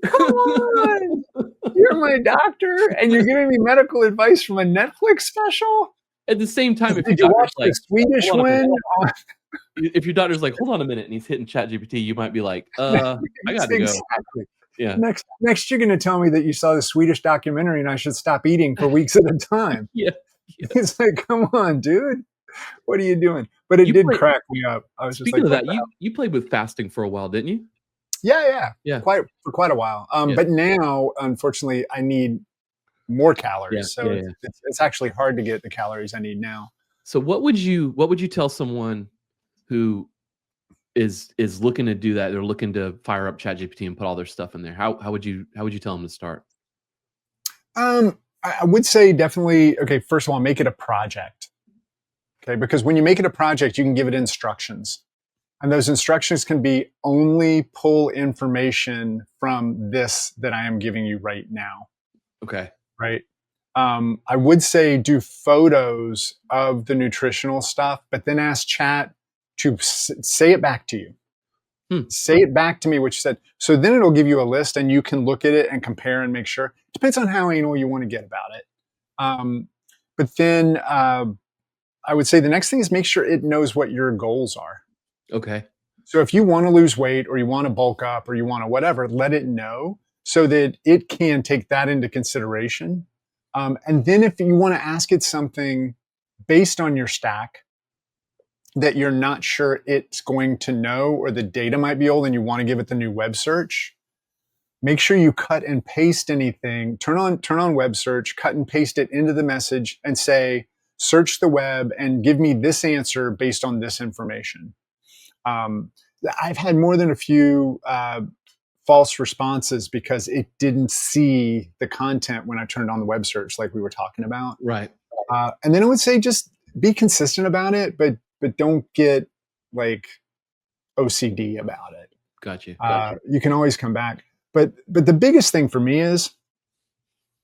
Speaker 2: Come on. You're my doctor and you're giving me medical advice from a Netflix special?
Speaker 1: At the same time, if your
Speaker 2: Did you watch
Speaker 1: doctor's
Speaker 2: the
Speaker 1: like,
Speaker 2: Swedish
Speaker 1: hold on a minute.
Speaker 2: one?
Speaker 1: If your doctor's like, hold on a minute, and he's hitting ChatGPT, you might be like, I got to go.
Speaker 2: Exactly.
Speaker 1: Yeah.
Speaker 2: Next, you're going to tell me that you saw the Swedish documentary and I should stop eating for weeks at a time.
Speaker 1: Yeah. Yeah.
Speaker 2: It's like, come on, dude. What are you doing? But it
Speaker 1: You
Speaker 2: did
Speaker 1: play,
Speaker 2: crack me up. I was just
Speaker 1: speaking
Speaker 2: like,
Speaker 1: of
Speaker 2: what
Speaker 1: that,
Speaker 2: the hell?
Speaker 1: you played with fasting for a while, didn't you?
Speaker 2: Yeah.
Speaker 1: Yeah.
Speaker 2: For quite a while.
Speaker 1: Yeah.
Speaker 2: But now, unfortunately, I need more
Speaker 1: Yeah.
Speaker 2: calories. So
Speaker 1: Yeah.
Speaker 2: it's actually hard to get the calories I need now.
Speaker 1: So what would you tell someone who is looking to do that? They're looking to fire up ChatGPT and put all their stuff in there. How would you tell them to start?
Speaker 2: I would say definitely, okay, first of all, make it a project. Okay, because when you make it a project, you can give it instructions. And those instructions can be only pull information from this that I am giving you right now.
Speaker 1: Okay.
Speaker 2: Right. I would say do photos of the nutritional stuff, but then ask chat to say it back to you. Say it back to me what you said. So then it'll give you a list and you can look at it and compare and make sure. Depends on how anal you want to get about it. But then I would say the next thing is make sure it knows what your goals are.
Speaker 1: Okay.
Speaker 2: So if you want to lose weight or you want to bulk up or you want to whatever, let it know so that it can take that into consideration. And then if you want to ask it something based on your stack that you're not sure it's going to know, or the data might be old and you want to give it the new web search, make sure you cut and paste anything, turn on web search, cut and paste it into the message and say, search the web and give me this answer based on this information. I've had more than a few false responses because it didn't see the content when I turned on the web search, like we were talking about.
Speaker 1: Right.
Speaker 2: And then I would say just be consistent about it, but don't get like OCD about it.
Speaker 1: Gotcha.
Speaker 2: You can always come back. But the biggest thing for me is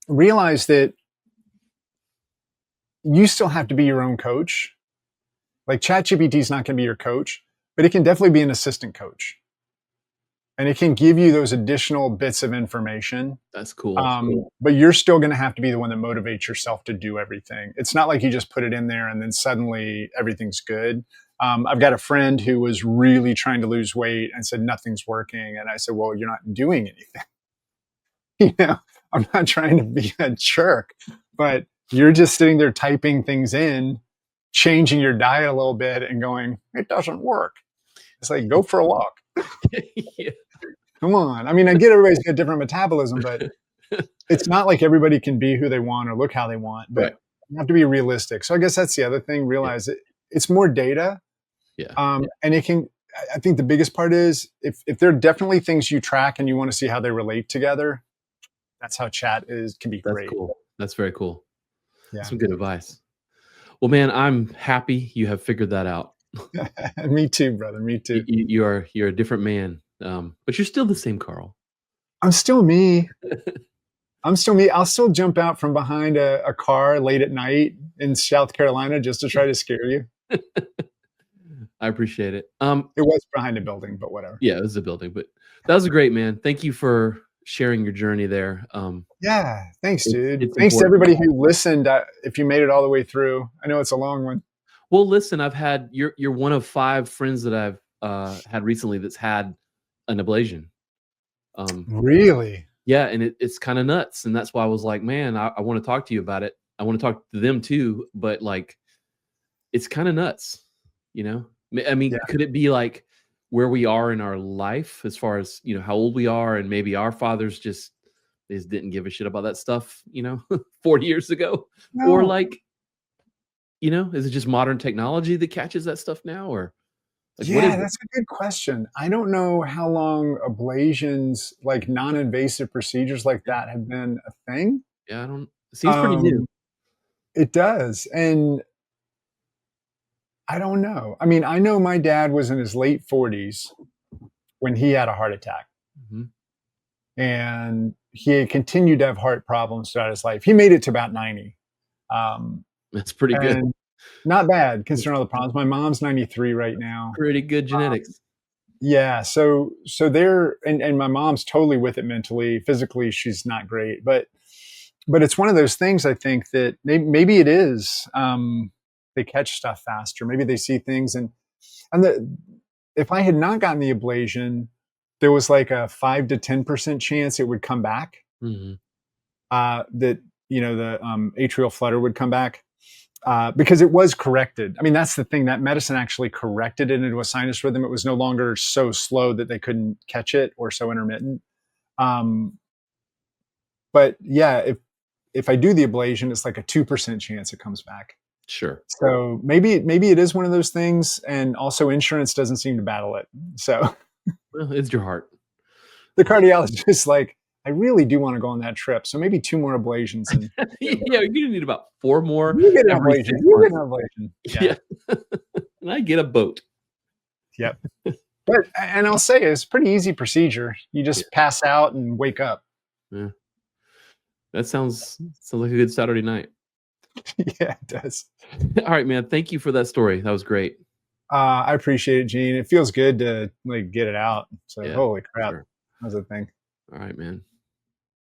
Speaker 2: realize that you still have to be your own coach. Like ChatGPT is not going to be your coach, but it can definitely be an assistant coach. And it can give you those additional bits of information.
Speaker 1: That's cool.
Speaker 2: But you're still going to have to be the one that motivates yourself to do everything. It's not like you just put it in there and then suddenly everything's good. I've got a friend who was really trying to lose weight and said nothing's working. And I said, well, you're not doing anything. I'm not trying to be a jerk, but you're just sitting there typing things in, changing your diet a little bit and going, it doesn't work. It's like, go for a walk.
Speaker 1: Yeah.
Speaker 2: Come on. I mean, I get everybody's got different metabolism, but it's not like everybody can be who they want or look how they want, but
Speaker 1: right.
Speaker 2: You have to be realistic. So I guess that's the other thing. Realize it's more data.
Speaker 1: Yeah.
Speaker 2: And it can, I think the biggest part is if there are definitely things you track and you want to see how they relate together, that's how chat can be great.
Speaker 1: That's cool. That's very cool.
Speaker 2: Yeah.
Speaker 1: That's some good advice. Well, man, I'm happy you have figured that out.
Speaker 2: Me too, brother. Me too.
Speaker 1: You're a different man, but you're still the same Carl.
Speaker 2: I'm still me. I'm still me. I'll still jump out from behind a car late at night in South Carolina just to try to scare you.
Speaker 1: I appreciate it.
Speaker 2: It was behind a building, but whatever.
Speaker 1: Yeah, it was a building, but that was a great, man. Thank you for sharing your journey there.
Speaker 2: Yeah, thanks, dude.
Speaker 1: It's
Speaker 2: Thanks to
Speaker 1: important.
Speaker 2: everybody who listened. If you made it all the way through, I know it's a long one.
Speaker 1: Well, listen, you're one of 5 friends that I've had recently that's had an ablation.
Speaker 2: Really?
Speaker 1: Yeah, and it's kind of nuts, and that's why I was like, man, I want to talk to you about it. I want to talk to them too, but like, it's kind of nuts, I mean, could it be like where we are in our life as far as, how old we are, and maybe our fathers just didn't give a shit about that stuff, 40 years ago?
Speaker 2: No.
Speaker 1: Or like, is it just modern technology that catches that stuff now? Or like,
Speaker 2: that's a good question. I don't know how long ablations, like non-invasive procedures like that, have been a thing.
Speaker 1: Yeah, it seems pretty new.
Speaker 2: It does. And I don't know. I mean, I know my dad was in his late 40s when he had a heart attack.
Speaker 1: Mm-hmm.
Speaker 2: and he had continued to have heart problems throughout his life. He made it to about 90.
Speaker 1: That's pretty good.
Speaker 2: And not bad considering all the problems. My mom's 93 right now.
Speaker 1: Pretty good genetics.
Speaker 2: Yeah, so they're and my mom's totally with it mentally. Physically, she's not great, but it's one of those things. I think that maybe it is. They catch stuff faster. Maybe they see things, and if I had not gotten the ablation, there was like a 5 to 10% chance it would come back.
Speaker 1: Mm-hmm.
Speaker 2: That the atrial flutter would come back. Because it was corrected. I mean, that's the thing. That medicine actually corrected it into a sinus rhythm. It was no longer so slow that they couldn't catch it, or so intermittent. But yeah, if I do the ablation, it's like a 2% chance it comes back.
Speaker 1: Sure.
Speaker 2: So maybe it is one of those things, and also insurance doesn't seem to battle it. So
Speaker 1: Well, it's your heart.
Speaker 2: the cardiologist is like, I really do want to go on that trip. So maybe 2 more ablations. And
Speaker 1: Yeah, you're gonna need about 4 more
Speaker 2: you get an
Speaker 1: every
Speaker 2: ablation.
Speaker 1: 6
Speaker 2: You get
Speaker 1: months.
Speaker 2: an ablation.
Speaker 1: Yeah. And I get a boat.
Speaker 2: Yep. And I'll say it's a pretty easy procedure. You just pass out and wake up.
Speaker 1: Yeah. That sounds like a good Saturday night.
Speaker 2: Yeah, it does.
Speaker 1: All right, man. Thank you for that story. That was great.
Speaker 2: I appreciate it, Gene. It feels good to like get it out. So
Speaker 1: Yeah,
Speaker 2: holy crap,
Speaker 1: sure.
Speaker 2: that was a thing.
Speaker 1: All right, man.